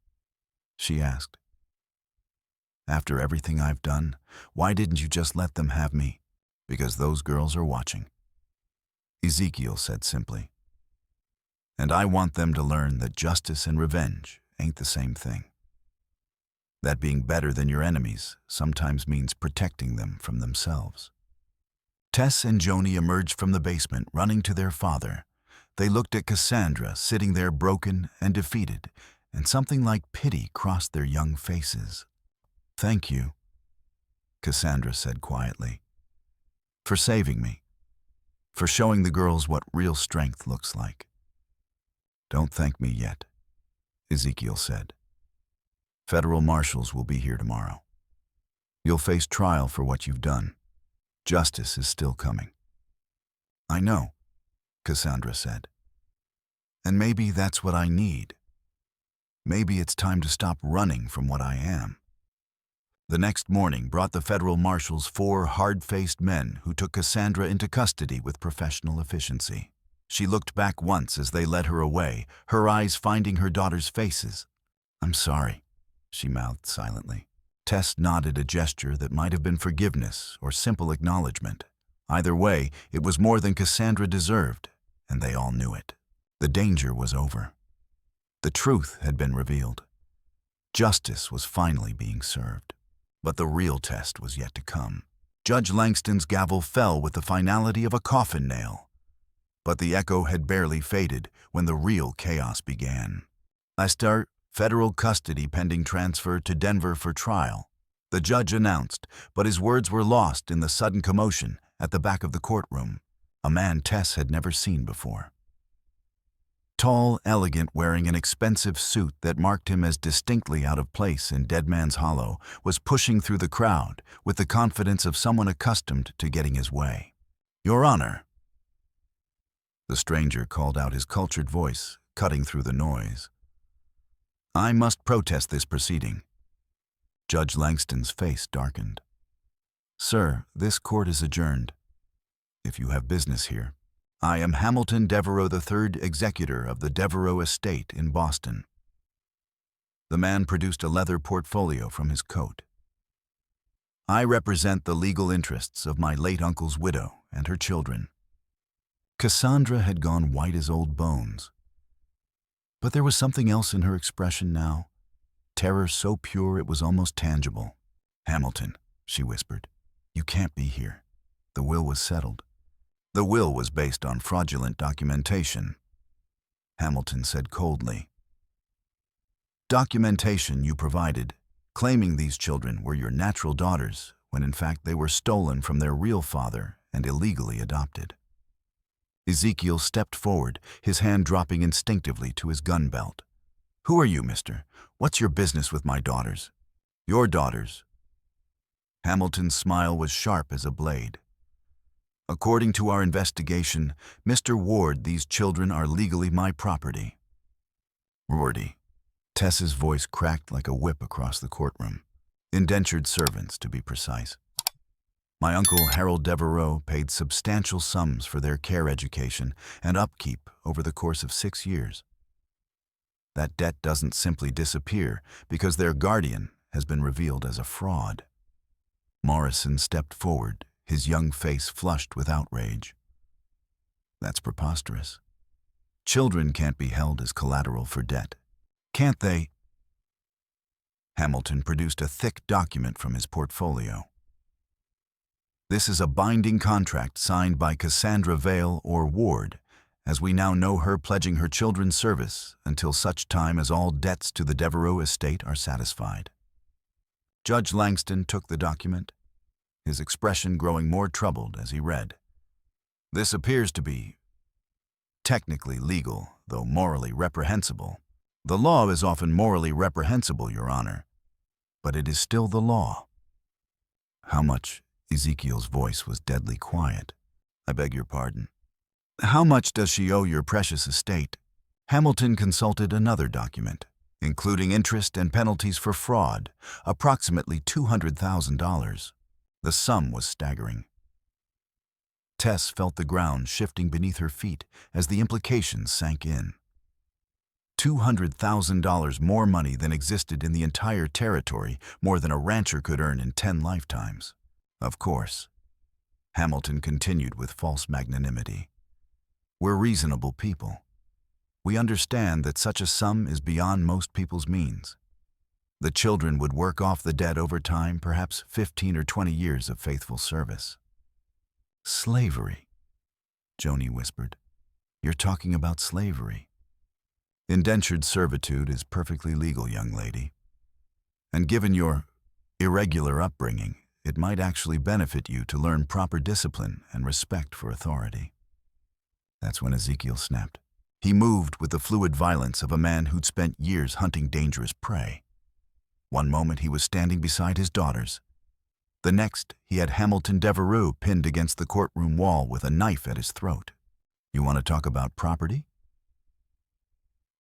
she asked. "After everything I've done, why didn't you just let them have me?" "Because those girls are watching," Ezekiel said simply. "And I want them to learn that justice and revenge ain't the same thing. That being better than your enemies sometimes means protecting them from themselves." Tess and Joanie emerged from the basement, running to their father. They looked at Cassandra, sitting there broken and defeated, and something like pity crossed their young faces. "Thank you," Cassandra said quietly, "for saving me, for showing the girls what real strength looks like." "Don't thank me yet," Ezekiel said. "Federal marshals will be here tomorrow. You'll face trial for what you've done. Justice is still coming." "I know," Cassandra said. "And maybe that's what I need. Maybe it's time to stop running from what I am." The next morning brought the federal marshals 4 hard-faced men who took Cassandra into custody with professional efficiency. She looked back once as they led her away, her eyes finding her daughter's faces. "I'm sorry," she mouthed silently. Tess nodded a gesture that might have been forgiveness or simple acknowledgement. Either way, it was more than Cassandra deserved, and they all knew it. The danger was over. The truth had been revealed. Justice was finally being served. But the real test was yet to come. Judge Langston's gavel fell with the finality of a coffin nail. But the echo had barely faded when the real chaos began. "Lester, federal custody pending transfer to Denver for trial," the judge announced, but his words were lost in the sudden commotion at the back of the courtroom. A man Tess had never seen before. Tall, elegant, wearing an expensive suit that marked him as distinctly out of place in Dead Man's Hollow, was pushing through the crowd with the confidence of someone accustomed to getting his way. "Your Honor," the stranger called out, his cultured voice cutting through the noise. "I must protest this proceeding." Judge Langston's face darkened. "Sir, this court is adjourned. If you have business here. I am Hamilton Devereaux III, executor of the Devereaux estate in Boston." The man produced a leather portfolio from his coat. "I represent the legal interests of my late uncle's widow and her children." Cassandra had gone white as old bones. But there was something else in her expression now, terror so pure it was almost tangible. "Hamilton," she whispered, "you can't be here. The will was settled." The will was based on fraudulent documentation, Hamilton said coldly. Documentation you provided, claiming these children were your natural daughters when in fact they were stolen from their real father and illegally adopted. Ezekiel stepped forward, his hand dropping instinctively to his gun belt. Who are you, mister? What's your business with my daughters? Your daughters. Hamilton's smile was sharp as a blade. According to our investigation, Mr. Ward, these children are legally my property. Wardy. Tess's voice cracked like a whip across the courtroom. Indentured servants, to be precise. My uncle Harold Devereaux paid substantial sums for their care, education, and upkeep over the course of 6 years. That debt doesn't simply disappear because their guardian has been revealed as a fraud. Morrison stepped forward, his young face flushed with outrage. That's preposterous. Children can't be held as collateral for debt. Can't they? Hamilton produced a thick document from his portfolio. This is a binding contract signed by Cassandra Vale or Ward, as we now know her, pledging her children's service until such time as all debts to the Devereaux estate are satisfied. Judge Langston took the document, his expression growing more troubled as he read. This appears to be technically legal, though morally reprehensible. The law is often morally reprehensible, Your Honor, but it is still the law. How much? Ezekiel's voice was deadly quiet. I beg your pardon. How much does she owe your precious estate? Hamilton consulted another document, including interest and penalties for fraud, approximately $200,000. The sum was staggering. Tess felt the ground shifting beneath her feet as the implications sank in. $200,000 more money than existed in the entire territory, more than a rancher could earn in 10 lifetimes. Of course. Hamilton continued with false magnanimity. We're reasonable people. We understand that such a sum is beyond most people's means. The children would work off the debt over time, perhaps 15 or 20 years of faithful service. Slavery, Joanie whispered. You're talking about slavery. Indentured servitude is perfectly legal, young lady. And given your irregular upbringing, it might actually benefit you to learn proper discipline and respect for authority. That's when Ezekiel snapped. He moved with the fluid violence of a man who'd spent years hunting dangerous prey. One moment he was standing beside his daughters. The next, he had Hamilton Devereaux pinned against the courtroom wall with a knife at his throat. You want to talk about property?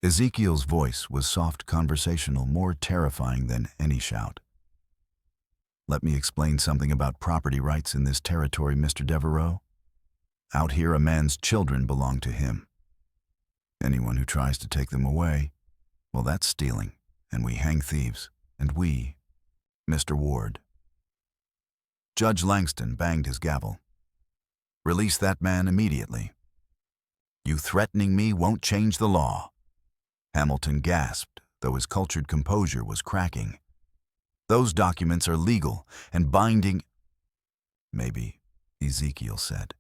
Ezekiel's voice was soft, conversational, more terrifying than any shout. Let me explain something about property rights in this territory, Mr. Devereaux. Out here, a man's children belong to him. Anyone who tries to take them away, well, that's stealing, and we hang thieves. And we, Mr. Ward. Judge Langston banged his gavel. Release that man immediately. You threatening me won't change the law. Hamilton gasped, though his cultured composure was cracking. Those documents are legal and binding. Maybe, Ezekiel said.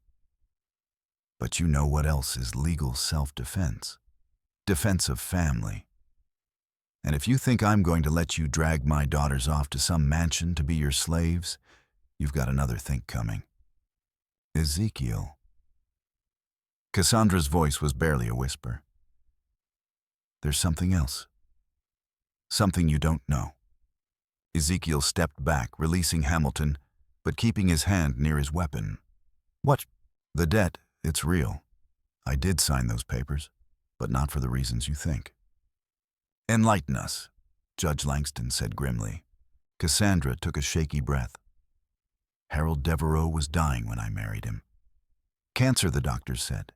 But you know what else is legal self-defense? Defense of family. And if you think I'm going to let you drag my daughters off to some mansion to be your slaves, you've got another think coming. Ezekiel. Cassandra's voice was barely a whisper. There's something else. Something you don't know. Ezekiel stepped back, releasing Hamilton, but keeping his hand near his weapon. What? The debt, it's real. I did sign those papers, but not for the reasons you think. Enlighten us, Judge Langston said grimly. Cassandra took a shaky breath. Harold Devereaux was dying when I married him. Cancer, the doctors said.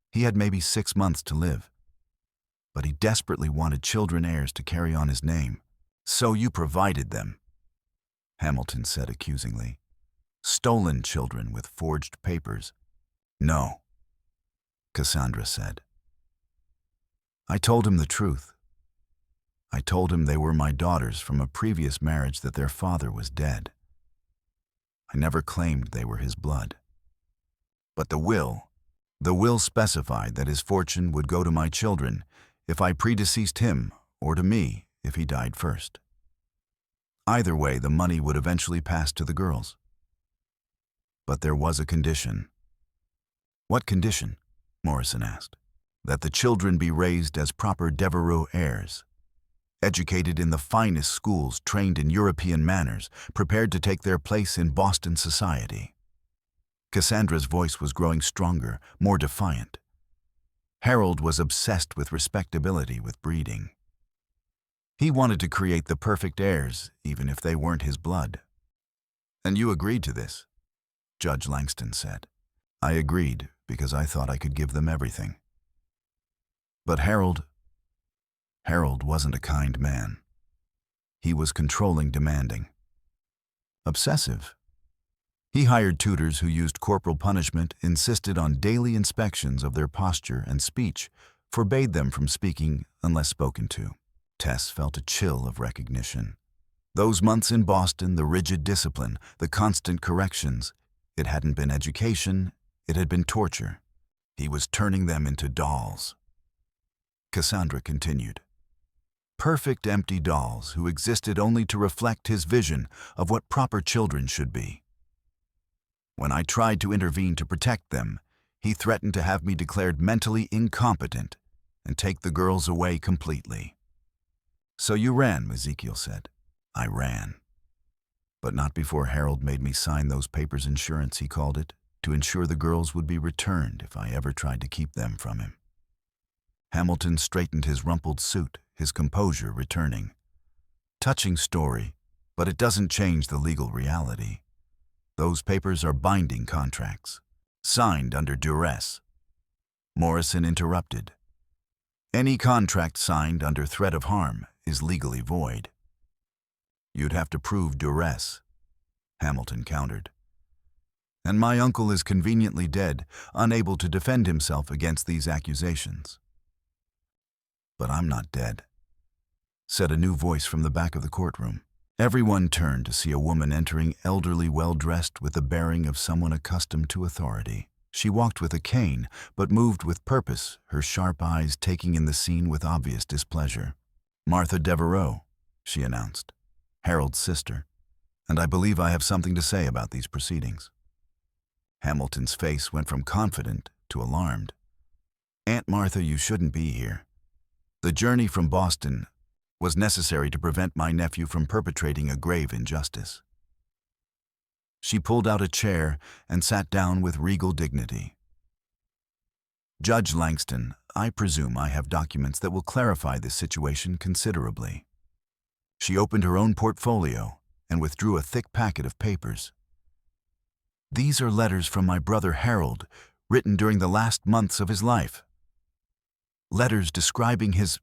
He had maybe 6 months to live. But he desperately wanted children heirs to carry on his name. So you provided them, Hamilton said accusingly. Stolen children with forged papers. No, Cassandra said. I told him the truth. I told him they were my daughters from a previous marriage, that their father was dead. I never claimed they were his blood. But the will specified that his fortune would go to my children if I predeceased him, or to me if he died first. Either way, the money would eventually pass to the girls. But there was a condition. What condition? Morrison asked. That the children be raised as proper Devereux heirs, educated in the finest schools, trained in European manners, prepared to take their place in Boston society. Cassandra's voice was growing stronger, more defiant. Harold was obsessed with respectability, with breeding. He wanted to create the perfect heirs, even if they weren't his blood. And you agreed to this, Judge Langston said. I agreed because I thought I could give them everything. But Harold wasn't a kind man. He was controlling, demanding. Obsessive. He hired tutors who used corporal punishment, insisted on daily inspections of their posture and speech, forbade them from speaking unless spoken to. Tess felt a chill of recognition. Those months in Boston, the rigid discipline, the constant corrections, it hadn't been education, it had been torture. He was turning them into dolls. Cassandra continued. Perfect empty dolls who existed only to reflect his vision of what proper children should be. When I tried to intervene to protect them, he threatened to have me declared mentally incompetent and take the girls away completely. So you ran, Ezekiel said. I ran. But not before Harold made me sign those papers, insurance, he called it, to ensure the girls would be returned if I ever tried to keep them from him. Hamilton straightened his rumpled suit, his composure returning. Touching story, but it doesn't change the legal reality. Those papers are binding contracts, signed under duress. Morrison interrupted. Any contract signed under threat of harm is legally void. You'd have to prove duress, Hamilton countered. And my uncle is conveniently dead, unable to defend himself against these accusations. But I'm not dead, said a new voice from the back of the courtroom. Everyone turned to see a woman entering, elderly, well-dressed, with the bearing of someone accustomed to authority. She walked with a cane, but moved with purpose, her sharp eyes taking in the scene with obvious displeasure. Martha Devereux, she announced, Harold's sister, and I believe I have something to say about these proceedings. Hamilton's face went from confident to alarmed. Aunt Martha, you shouldn't be here. The journey from Boston was necessary to prevent my nephew from perpetrating a grave injustice. She pulled out a chair and sat down with regal dignity. Judge Langston, I presume I have documents that will clarify this situation considerably. She opened her own portfolio and withdrew a thick packet of papers. These are letters from my brother Harold, written during the last months of his life. Letters describing his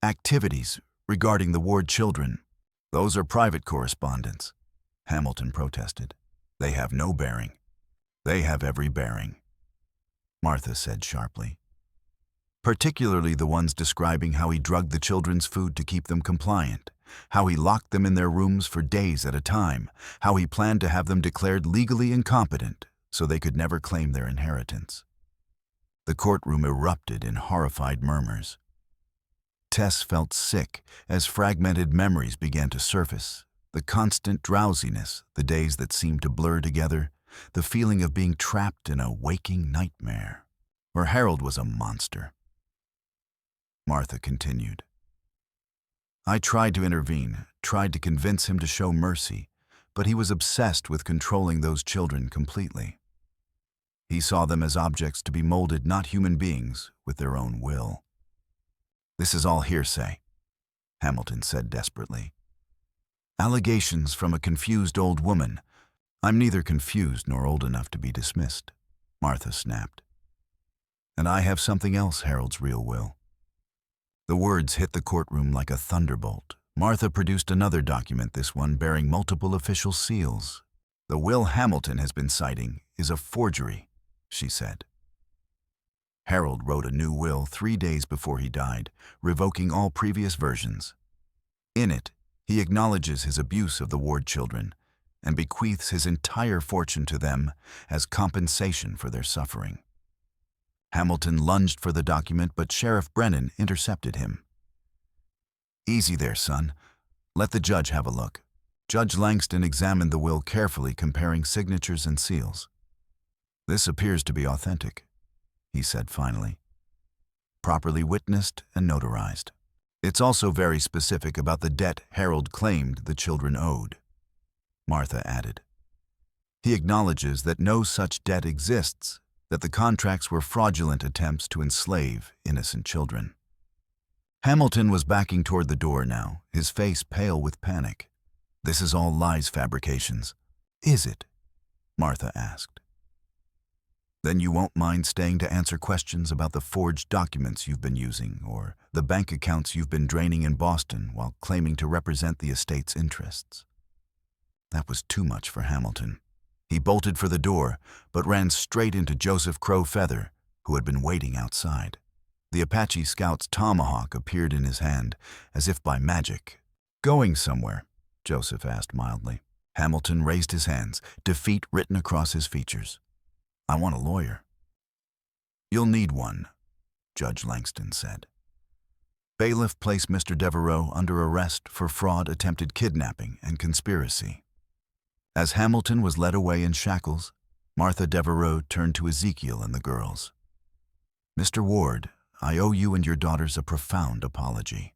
activities regarding the Ward children. Those are private correspondence, Hamilton protested. They have no bearing. They have every bearing, Martha said sharply. Particularly the ones describing how he drugged the children's food to keep them compliant, how he locked them in their rooms for days at a time, how he planned to have them declared legally incompetent so they could never claim their inheritance. The courtroom erupted in horrified murmurs. Tess felt sick as fragmented memories began to surface. The constant drowsiness, the days that seemed to blur together, the feeling of being trapped in a waking nightmare, where Harold was a monster. Martha continued. I tried to intervene, tried to convince him to show mercy, but he was obsessed with controlling those children completely. He saw them as objects to be molded, not human beings with their own will. This is all hearsay, Hamilton said desperately. Allegations from a confused old woman. I'm neither confused nor old enough to be dismissed, Martha snapped. And I have something else, Harold's real will. The words hit the courtroom like a thunderbolt. Martha produced another document, this one bearing multiple official seals. The will Hamilton has been citing is a forgery, she said. Harold wrote a new will 3 days before he died, revoking all previous versions. In it, he acknowledges his abuse of the Ward children, and bequeaths his entire fortune to them as compensation for their suffering. Hamilton lunged for the document, but Sheriff Brennan intercepted him. "Easy there, son. Let the judge have a look." Judge Langston examined the will carefully, comparing signatures and seals. "This appears to be authentic," he said finally. "Properly witnessed and notarized. It's also very specific about the debt Harold claimed the children owed," Martha added. "He acknowledges that no such debt exists, that the contracts were fraudulent attempts to enslave innocent children." Hamilton was backing toward the door now, his face pale with panic. "This is all lies, fabrications." "Is it?" Martha asked. "Then you won't mind staying to answer questions about the forged documents you've been using or the bank accounts you've been draining in Boston while claiming to represent the estate's interests." That was too much for Hamilton. He bolted for the door, but ran straight into Joseph Crow Feather, who had been waiting outside. The Apache scout's tomahawk appeared in his hand, as if by magic. "Going somewhere?" Joseph asked mildly. Hamilton raised his hands, defeat written across his features. "I want a lawyer." "You'll need one," Judge Langston said. "Bailiff placed Mr. Devereaux under arrest for fraud, attempted kidnapping, and conspiracy." As Hamilton was led away in shackles, Martha Devereaux turned to Ezekiel and the girls. "Mr. Ward, I owe you and your daughters a profound apology.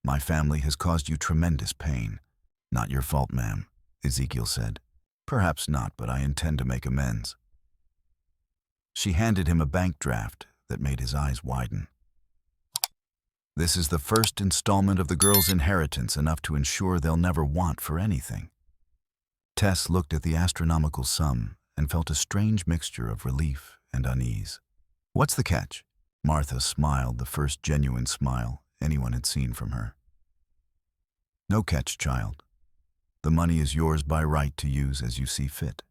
My family has caused you tremendous pain." "Not your fault, ma'am," Ezekiel said. "Perhaps not, but I intend to make amends." She handed him a bank draft that made his eyes widen. "This is the first installment of the girls' inheritance, enough to ensure they'll never want for anything." Tess looked at the astronomical sum and felt a strange mixture of relief and unease. "What's the catch?" Martha smiled, the first genuine smile anyone had seen from her. "No catch, child. The money is yours by right to use as you see fit.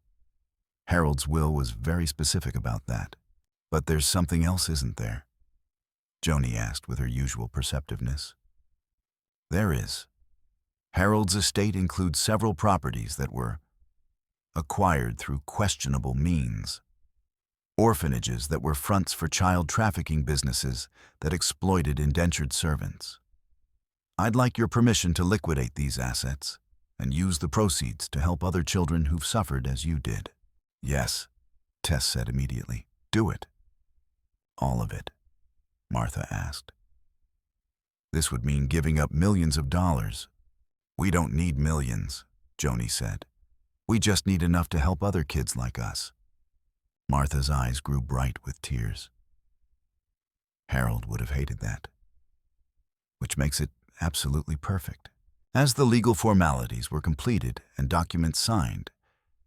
Harold's will was very specific about that. But there's something else, isn't there?" Joanie asked with her usual perceptiveness. "There is. Harold's estate includes several properties that were acquired through questionable means. Orphanages that were fronts for child trafficking businesses that exploited indentured servants. I'd like your permission to liquidate these assets and use the proceeds to help other children who've suffered as you did." "Yes," Tess said immediately. "Do it." "All of it?" Martha asked. "This would mean giving up millions of dollars." "We don't need millions," Joanie said. "We just need enough to help other kids like us." Martha's eyes grew bright with tears. Harold would have hated that. Which makes it absolutely perfect. As the legal formalities were completed and documents signed,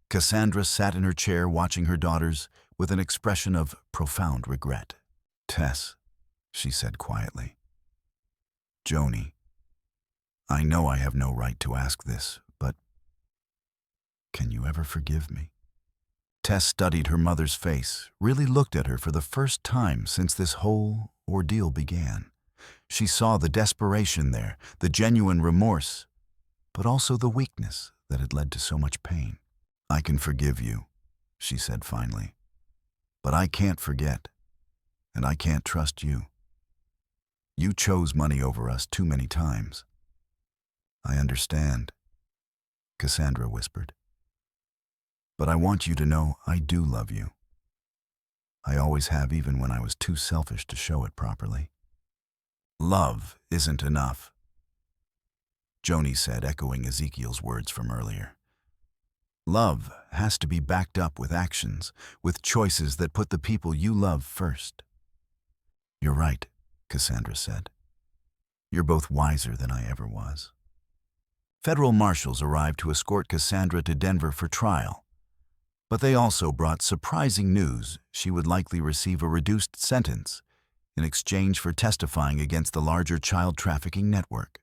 Cassandra sat in her chair watching her daughters with an expression of profound regret. "Tess," she said quietly. "Joanie, I know I have no right to ask this, but can you ever forgive me?" Tess studied her mother's face, really looked at her for the first time since this whole ordeal began. She saw the desperation there, the genuine remorse, but also the weakness that had led to so much pain. "I can forgive you," she said finally, "but I can't forget, and I can't trust you. You chose money over us too many times." "I understand," Cassandra whispered. "But I want you to know I do love you. I always have, even when I was too selfish to show it properly." "Love isn't enough," Joanie said, echoing Ezekiel's words from earlier. "Love has to be backed up with actions, with choices that put the people you love first." "You're right," Cassandra said. "You're both wiser than I ever was." Federal marshals arrived to escort Cassandra to Denver for trial, but they also brought surprising news she would likely receive a reduced sentence in exchange for testifying against the larger child trafficking network.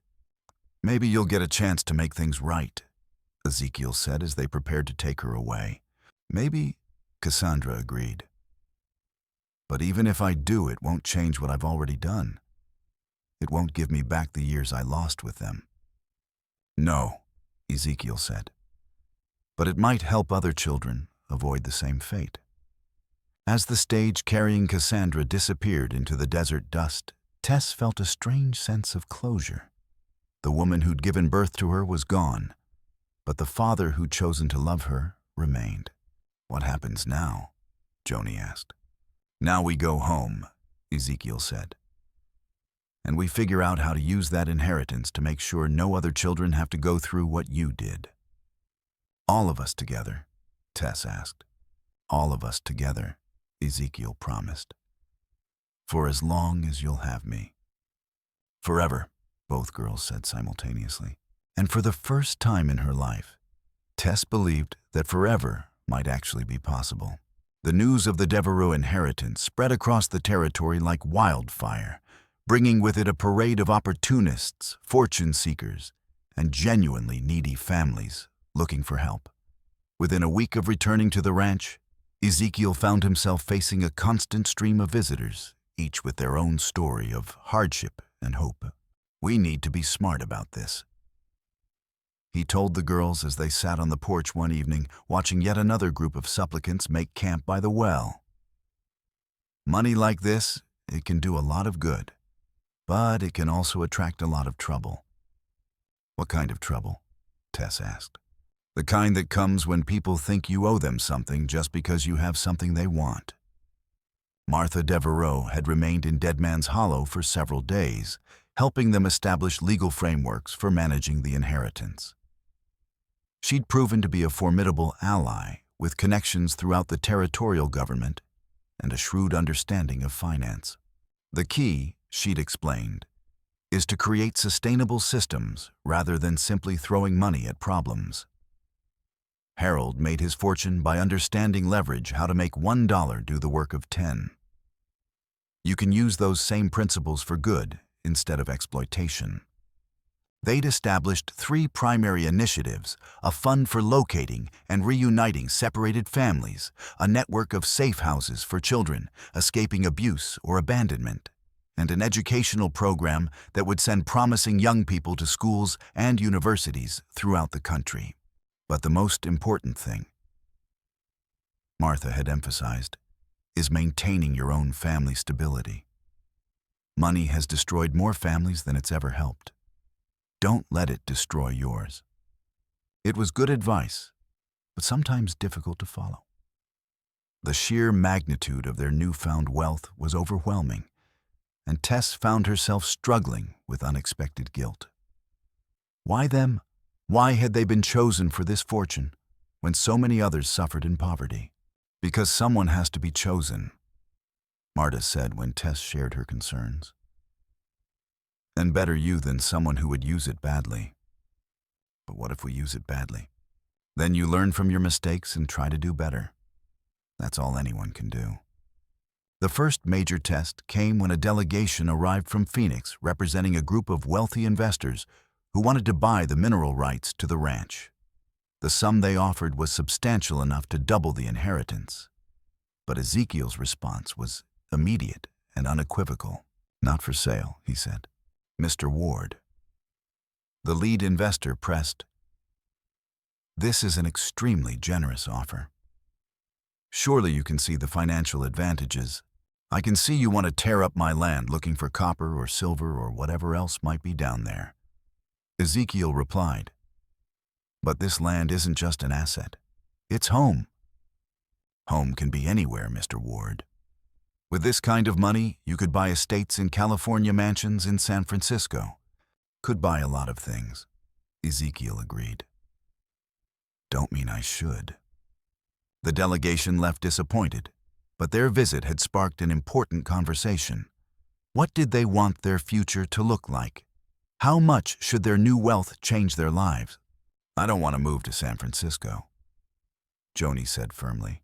"Maybe you'll get a chance to make things right," Ezekiel said as they prepared to take her away. "Maybe," Cassandra agreed. "But even if I do, it won't change what I've already done. It won't give me back the years I lost with them." "No," Ezekiel said. but it might help other children avoid the same fate. As the stage carrying Cassandra disappeared into the desert dust, Tess felt a strange sense of closure. The woman who'd given birth to her was gone, but the father who'd chosen to love her remained. "What happens now?" Joanie asked. "Now we go home," Ezekiel said. "And we figure out how to use that inheritance to make sure no other children have to go through what you did." "All of us together?" Tess asked. "All of us together," Ezekiel promised. "For as long as you'll have me." "Forever," both girls said simultaneously. And for the first time in her life, Tess believed that forever might actually be possible. The news of the Devereaux inheritance spread across the territory like wildfire, bringing with it a parade of opportunists, fortune seekers, and genuinely needy families looking for help. Within a week of returning to the ranch, Ezekiel found himself facing a constant stream of visitors, each with their own story of hardship and hope. "We need to be smart about this," he told the girls as they sat on the porch one evening, watching yet another group of supplicants make camp by the well. "Money like this, it can do a lot of good, but it can also attract a lot of trouble." "What kind of trouble?" Tess asked. "The kind that comes when people think you owe them something just because you have something they want." Martha Devereaux had remained in Dead Man's Hollow for several days, helping them establish legal frameworks for managing the inheritance. She'd proven to be a formidable ally with connections throughout the territorial government and a shrewd understanding of finance. "The key," she'd explained, "is to create sustainable systems rather than simply throwing money at problems." Harold made his fortune by understanding leverage, how to make $1 do the work of 10. You can use those same principles for good instead of exploitation. They'd established 3 primary initiatives: a fund for locating and reuniting separated families, a network of safe houses for children escaping abuse or abandonment, and an educational program that would send promising young people to schools and universities throughout the country. But the most important thing, Martha had emphasized, is maintaining your own family stability. Money has destroyed more families than it's ever helped. Don't let it destroy yours. It was good advice, but sometimes difficult to follow. The sheer magnitude of their newfound wealth was overwhelming, and Tess found herself struggling with unexpected guilt. Why them? Why had they been chosen for this fortune when so many others suffered in poverty? "Because someone has to be chosen," Marta said when Tess shared her concerns. "And better you than someone who would use it badly." "But what if we use it badly?" "Then you learn from your mistakes and try to do better. That's all anyone can do." The first major test came when a delegation arrived from Phoenix representing a group of wealthy investors who wanted to buy the mineral rights to the ranch. The sum they offered was substantial enough to double the inheritance. But Ezekiel's response was immediate and unequivocal. "Not for sale," he said. "Mr. Ward." The lead investor pressed, "This is an extremely generous offer. Surely you can see the financial advantages. I can see you want to tear up my land looking for copper or silver or whatever else might be down there." Ezekiel replied, "But this land isn't just an asset. It's home." "Home can be anywhere, Mr. Ward. With this kind of money, you could buy estates in California, mansions in San Francisco. Could buy a lot of things," Ezekiel agreed. "Don't mean I should." The delegation left disappointed, but their visit had sparked an important conversation. What did they want their future to look like? How much should their new wealth change their lives? "I don't want to move to San Francisco," Joanie said firmly.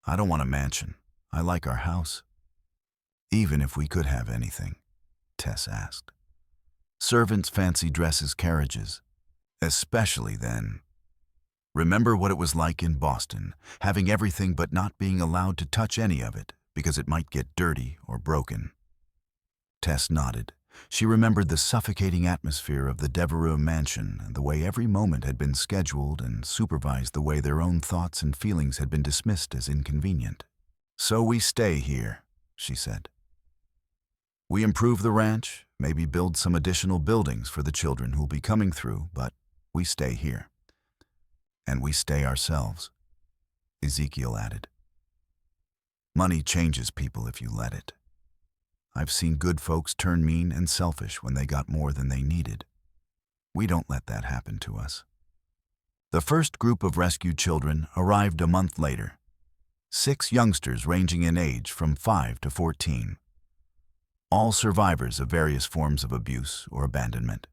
"I don't want a mansion. I like our house." "Even if we could have anything?" Tess asked. "Servants' fancy dresses, carriages. Especially then. Remember what it was like in Boston, having everything but not being allowed to touch any of it because it might get dirty or broken." Tess nodded, She remembered the suffocating atmosphere of the Devereux mansion and the way every moment had been scheduled and supervised, the way their own thoughts and feelings had been dismissed as inconvenient. "So we stay here," she said. "We improve the ranch, maybe build some additional buildings for the children who'll be coming through, but we stay here. And we stay ourselves," Ezekiel added. "Money changes people if you let it. I've seen good folks turn mean and selfish when they got more than they needed. We don't let that happen to us." The first group of rescued children arrived a month later. 6 youngsters ranging in age from 5 to 14. All survivors of various forms of abuse or abandonment.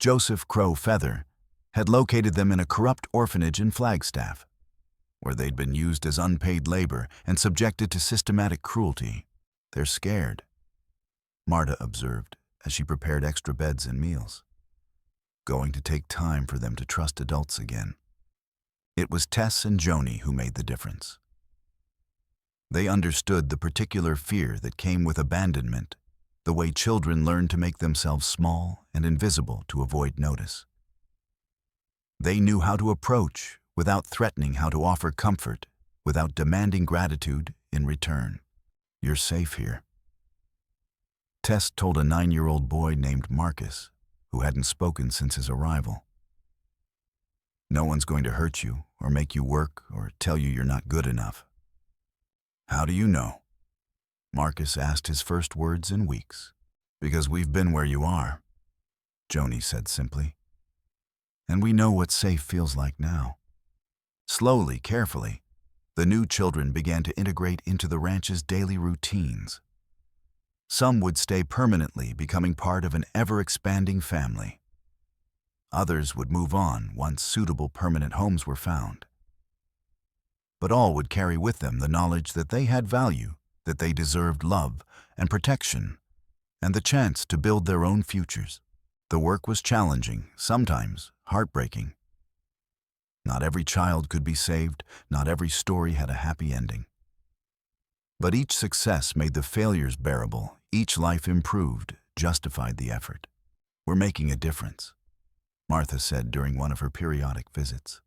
Joseph Crow Feather had located them in a corrupt orphanage in Flagstaff, where they'd been used as unpaid labor and subjected to systematic cruelty. "They're scared," Marta observed as she prepared extra beds and meals. "Going to take time for them to trust adults again." It was Tess and Joanie who made the difference. They understood the particular fear that came with abandonment, the way children learn to make themselves small and invisible to avoid notice. They knew how to approach without threatening, how to offer comfort without demanding gratitude in return. "You're safe here," Tess told a 9-year-old boy named Marcus, who hadn't spoken since his arrival. "No one's going to hurt you or make you work or tell you you're not good enough." "How do you know?" Marcus asked, his first words in weeks. "Because we've been where you are," Joanie said simply. "And we know what safe feels like now." Slowly, carefully, the new children began to integrate into the ranch's daily routines. Some would stay permanently, becoming part of an ever-expanding family. Others would move on once suitable permanent homes were found. But all would carry with them the knowledge that they had value, that they deserved love and protection, and the chance to build their own futures. The work was challenging, sometimes heartbreaking. Not every child could be saved, not every story had a happy ending. But each success made the failures bearable, each life improved, justified the effort. "We're making a difference," Martha said during one of her periodic visits.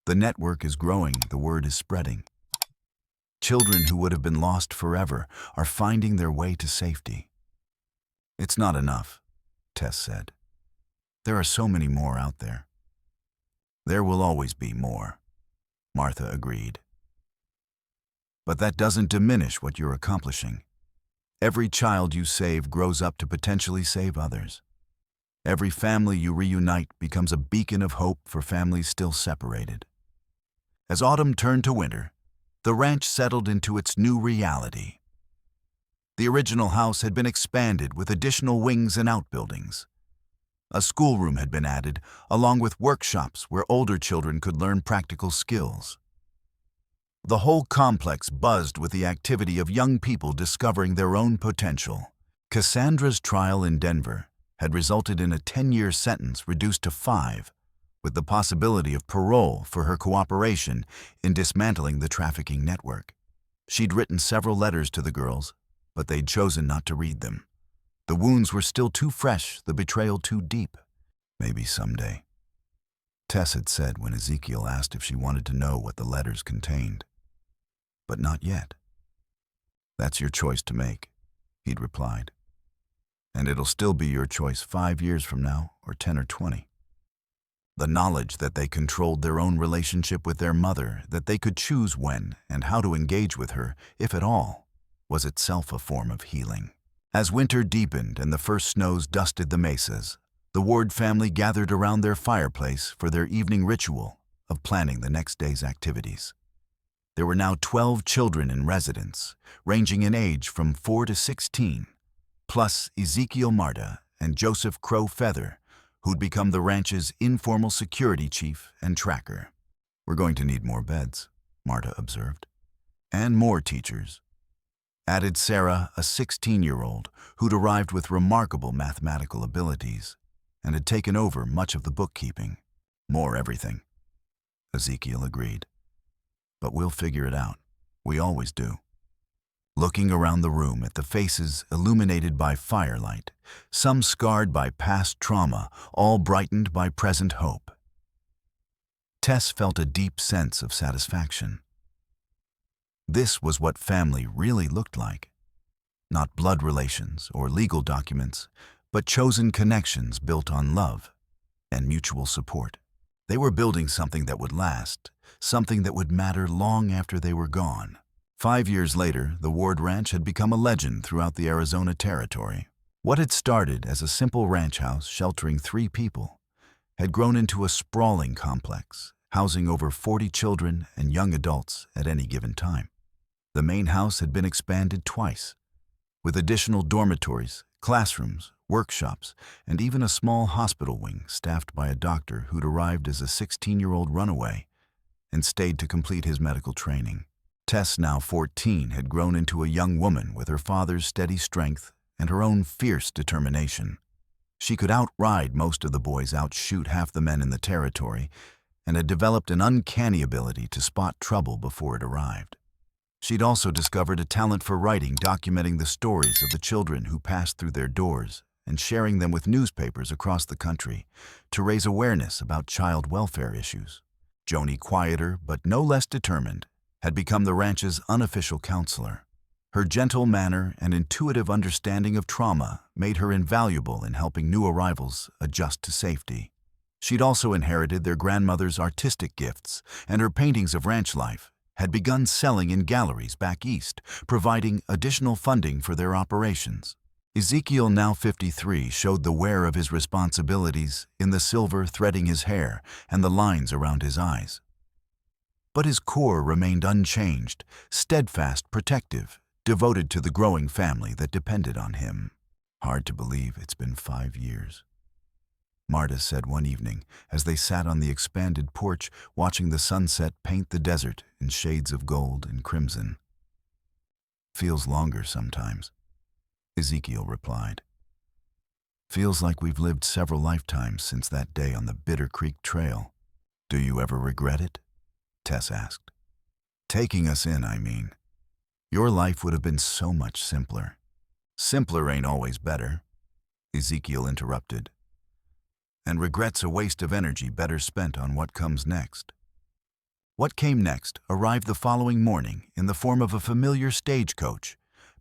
"The network is growing, the word is spreading. Children who would have been lost forever are finding their way to safety." "It's not enough," Tess said. "There are so many more out there." "There will always be more," Martha agreed. "But that doesn't diminish what you're accomplishing. Every child you save grows up to potentially save others. Every family you reunite becomes a beacon of hope for families still separated." As autumn turned to winter, the ranch settled into its new reality. The original house had been expanded with additional wings and outbuildings. A schoolroom had been added, along with workshops where older children could learn practical skills. The whole complex buzzed with the activity of young people discovering their own potential. Cassandra's trial in Denver had resulted in a 10-year sentence reduced to 5, with the possibility of parole for her cooperation in dismantling the trafficking network. She'd written several letters to the girls, but they'd chosen not to read them. The wounds were still too fresh, the betrayal too deep. "Maybe someday," Tess had said when Ezekiel asked if she wanted to know what the letters contained. "But not yet." "That's your choice to make," he'd replied. "And it'll still be your choice 5 years from now, or 10 or 20. The knowledge that they controlled their own relationship with their mother, that they could choose when and how to engage with her, if at all, was itself a form of healing. As winter deepened and the first snows dusted the mesas, the Ward family gathered around their fireplace for their evening ritual of planning the next day's activities. There were now 12 children in residence, ranging in age from 4 to 16, plus Ezekiel Marta and Joseph Crow Feather, who'd become the ranch's informal security chief and tracker. "We're going to need more beds," Marta observed. "And more teachers," added Sarah, a 16-year-old who'd arrived with remarkable mathematical abilities and had taken over much of the bookkeeping. "More everything," Ezekiel agreed. "But we'll figure it out. We always do." looking around the room at the faces illuminated by firelight, some scarred by past trauma, all brightened by present hope. Tess felt a deep sense of satisfaction. This was what family really looked like. Not blood relations or legal documents, but chosen connections built on love and mutual support. They were building something that would last, something that would matter long after they were gone. 5 years later, the Ward Ranch had become a legend throughout the Arizona Territory. What had started as a simple ranch house sheltering 3 people had grown into a sprawling complex, housing over 40 children and young adults at any given time. The main house had been expanded twice, with additional dormitories, classrooms, workshops, and even a small hospital wing staffed by a doctor who'd arrived as a 16-year-old runaway and stayed to complete his medical training. Tess, now 14, had grown into a young woman with her father's steady strength and her own fierce determination. She could outride most of the boys, outshoot half the men in the territory, and had developed an uncanny ability to spot trouble before it arrived. She'd also discovered a talent for writing, documenting the stories of the children who passed through their doors and sharing them with newspapers across the country to raise awareness about child welfare issues. Joanie, quieter but no less determined, had become the ranch's unofficial counselor. Her gentle manner and intuitive understanding of trauma made her invaluable in helping new arrivals adjust to safety. She'd also inherited their grandmother's artistic gifts, and her paintings of ranch life had begun selling in galleries back east, providing additional funding for their operations. Ezekiel, now 53, showed the wear of his responsibilities in the silver threading his hair and the lines around his eyes. But his core remained unchanged, steadfast, protective, devoted to the growing family that depended on him. "Hard to believe it's been 5 years," Marta said one evening as they sat on the expanded porch watching the sunset paint the desert in shades of gold and crimson. "Feels longer sometimes," Ezekiel replied. "Feels like we've lived several lifetimes since that day on the Bitter Creek Trail." "Do you ever regret it?" Tess asked. "Taking us in, I mean. Your life would have been so much simpler." "Simpler ain't always better," Ezekiel interrupted. "And regret's a waste of energy better spent on what comes next." What came next arrived the following morning in the form of a familiar stagecoach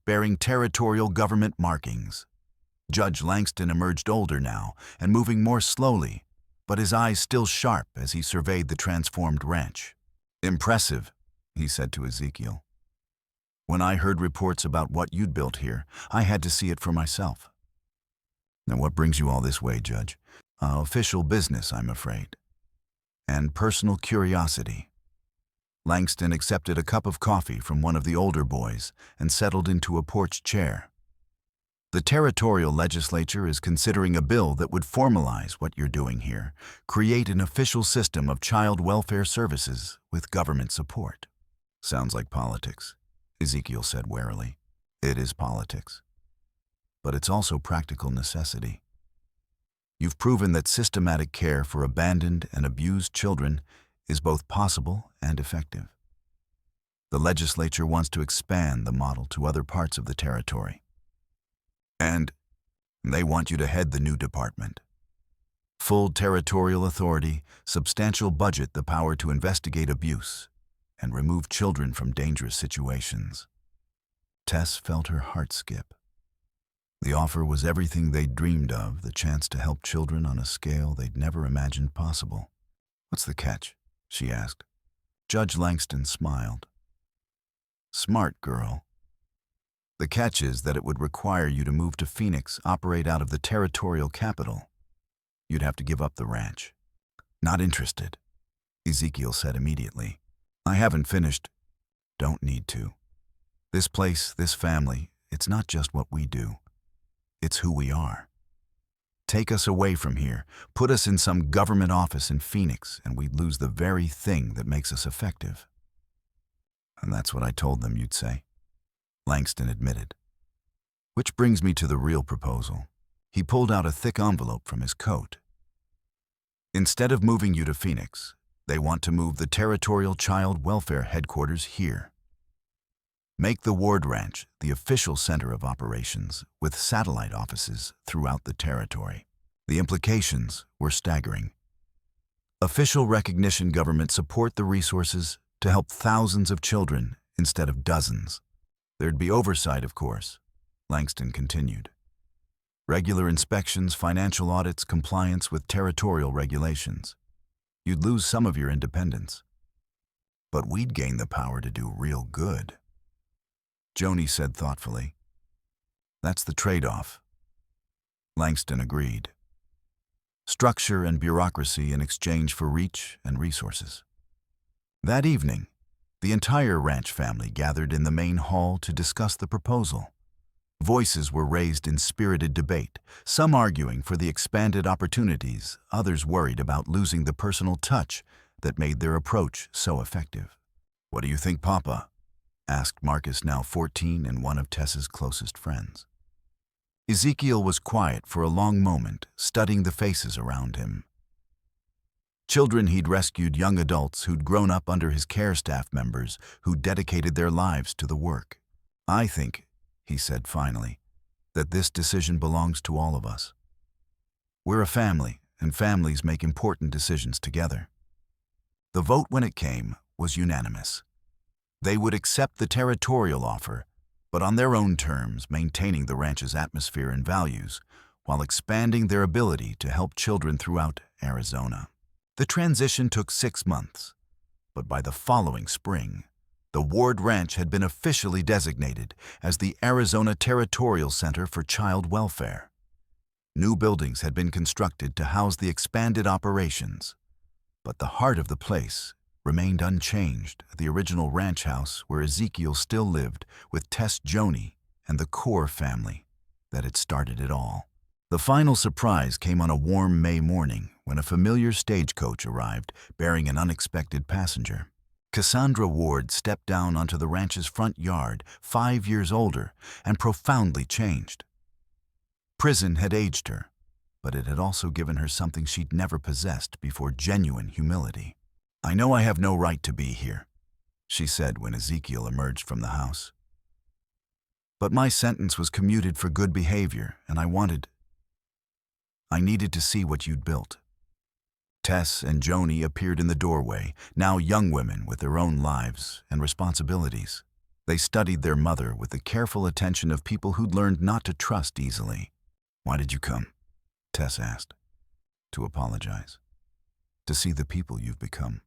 bearing territorial government markings. Judge Langston emerged older now and moving more slowly, but his eyes still sharp as he surveyed the transformed ranch. "Impressive," he said to Ezekiel. "When I heard reports about what you'd built here, I had to see it for myself." "Now what brings you all this way, Judge?" "Official business, I'm afraid. And personal curiosity." Langston accepted a cup of coffee from one of the older boys and settled into a porch chair. "The territorial legislature is considering a bill that would formalize what you're doing here, create an official system of child welfare services with government support." "Sounds like politics," Ezekiel said warily. "It is politics. But it's also practical necessity. You've proven that systematic care for abandoned and abused children is both possible and effective. The legislature wants to expand the model to other parts of the territory. And they want you to head the new department. Full territorial authority, substantial budget, the power to investigate abuse and remove children from dangerous situations." Tess felt her heart skip. The offer was everything they'd dreamed of, the chance to help children on a scale they'd never imagined possible. "What's the catch?" she asked. Judge Langston smiled. "Smart girl. The catch is that it would require you to move to Phoenix, operate out of the territorial capital. You'd have to give up the ranch." "Not interested," Ezekiel said immediately. "I haven't finished." "Don't need to. This place, this family, it's not just what we do. It's who we are. Take us away from here, put us in some government office in Phoenix, and we'd lose the very thing that makes us effective." "And that's what I told them you'd say," Langston admitted. "Which brings me to the real proposal." He pulled out a thick envelope from his coat. "Instead of moving you to Phoenix, they want to move the Territorial Child Welfare Headquarters here. Make the Ward Ranch the official center of operations with satellite offices throughout the territory. The implications were staggering. Official recognition government support the resources to help thousands of children instead of dozens. There'd be oversight, of course, Langston continued. Regular inspections, financial audits, compliance with territorial regulations. You'd lose some of your independence. But we'd gain the power to do real good. Joanie said thoughtfully. That's the trade-off. Langston agreed. Structure and bureaucracy in exchange for reach and resources. That evening, the entire ranch family gathered in the main hall to discuss the proposal. Voices were raised in spirited debate, some arguing for the expanded opportunities, others worried about losing the personal touch that made their approach so effective. "What do you think, Papa?" asked Marcus, now 14 and one of Tess's closest friends. Ezekiel was quiet for a long moment, studying the faces around him. Children he'd rescued, young adults who'd grown up under his care staff members who dedicated their lives to the work. "I think," he said finally, "that this decision belongs to all of us. We're a family, and families make important decisions together." The vote, when it came, was unanimous. They would accept the territorial offer, but on their own terms, maintaining the ranch's atmosphere and values, while expanding their ability to help children throughout Arizona. The transition took 6 months, but by the following spring, the Ward Ranch had been officially designated as the Arizona Territorial Center for Child Welfare. New buildings had been constructed to house the expanded operations, but the heart of the place remained unchanged, the original ranch house where Ezekiel still lived with Tess, Joanie, and the core family that had started it all. The final surprise came on a warm May morning when a familiar stagecoach arrived bearing an unexpected passenger. Cassandra Ward stepped down onto the ranch's front yard, 5 years older and profoundly changed. Prison had aged her, but it had also given her something she'd never possessed before: genuine humility. "I know I have no right to be here," she said when Ezekiel emerged from the house. "But my sentence was commuted for good behavior, and I needed to see what you'd built." Tess and Joanie appeared in the doorway, now young women with their own lives and responsibilities. They studied their mother with the careful attention of people who'd learned not to trust easily. "Why did you come?" Tess asked. "To apologize. To see the people you've become.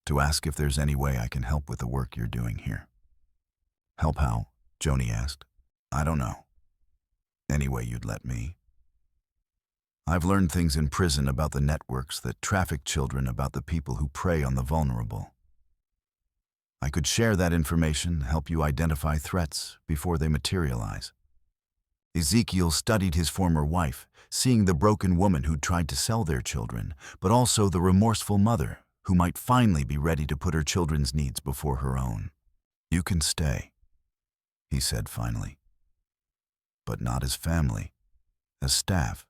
To ask if there's any way I can help with the work you're doing here." "Help how?" Joanie asked. "I don't know. Any way you'd let me. I've learned things in prison about the networks that traffic children, about the people who prey on the vulnerable. I could share that information, help you identify threats before they materialize." Ezekiel studied his former wife, seeing the broken woman who'd tried to sell their children, but also the remorseful mother who might finally be ready to put her children's needs before her own. "You can stay," he said finally. "But not as family, as staff.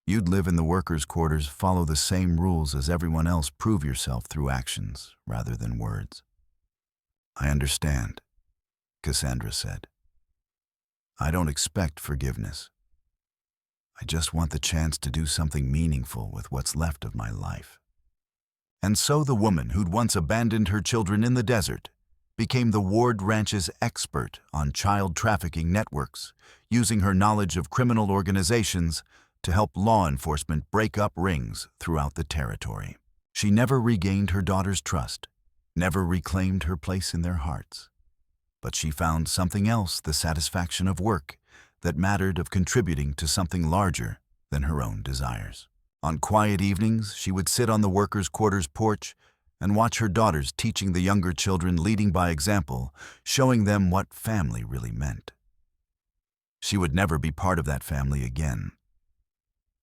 You'd live in the workers' quarters, follow the same rules as everyone else, prove yourself through actions rather than words." "I understand," Cassandra said. "I don't expect forgiveness. I just want the chance to do something meaningful with what's left of my life." And so the woman who'd once abandoned her children in the desert became the Ward Ranch's expert on child trafficking networks, using her knowledge of criminal organizations to help law enforcement break up rings throughout the territory. She never regained her daughter's trust, never reclaimed her place in their hearts. But she found something else: the satisfaction of work that mattered, of contributing to something larger than her own desires. On quiet evenings, she would sit on the workers' quarters porch and watch her daughters teaching the younger children, leading by example, showing them what family really meant. She would never be part of that family again,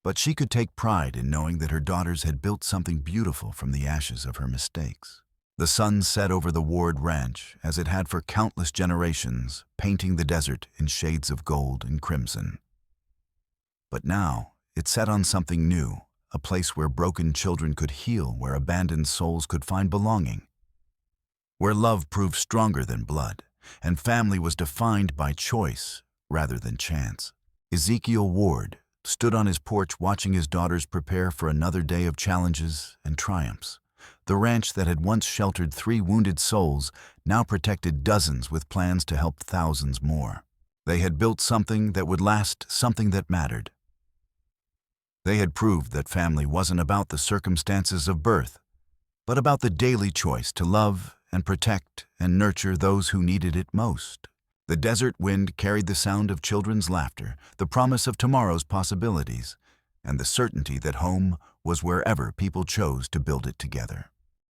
but she could take pride in knowing that her daughters had built something beautiful from the ashes of her mistakes. The sun set over the Ward Ranch, as it had for countless generations, painting the desert in shades of gold and crimson. But now, it set on something new, a place where broken children could heal, where abandoned souls could find belonging. where love proved stronger than blood, and family was defined by choice rather than chance. Ezekiel Ward stood on his porch watching his daughters prepare for another day of challenges and triumphs. The ranch that had once sheltered 3 wounded souls now protected dozens with plans to help thousands more. They had built something that would last, something that mattered. They had proved that family wasn't about the circumstances of birth, but about the daily choice to love and protect and nurture those who needed it most. The desert wind carried the sound of children's laughter, the promise of tomorrow's possibilities, and the certainty that home was wherever people chose to build it together.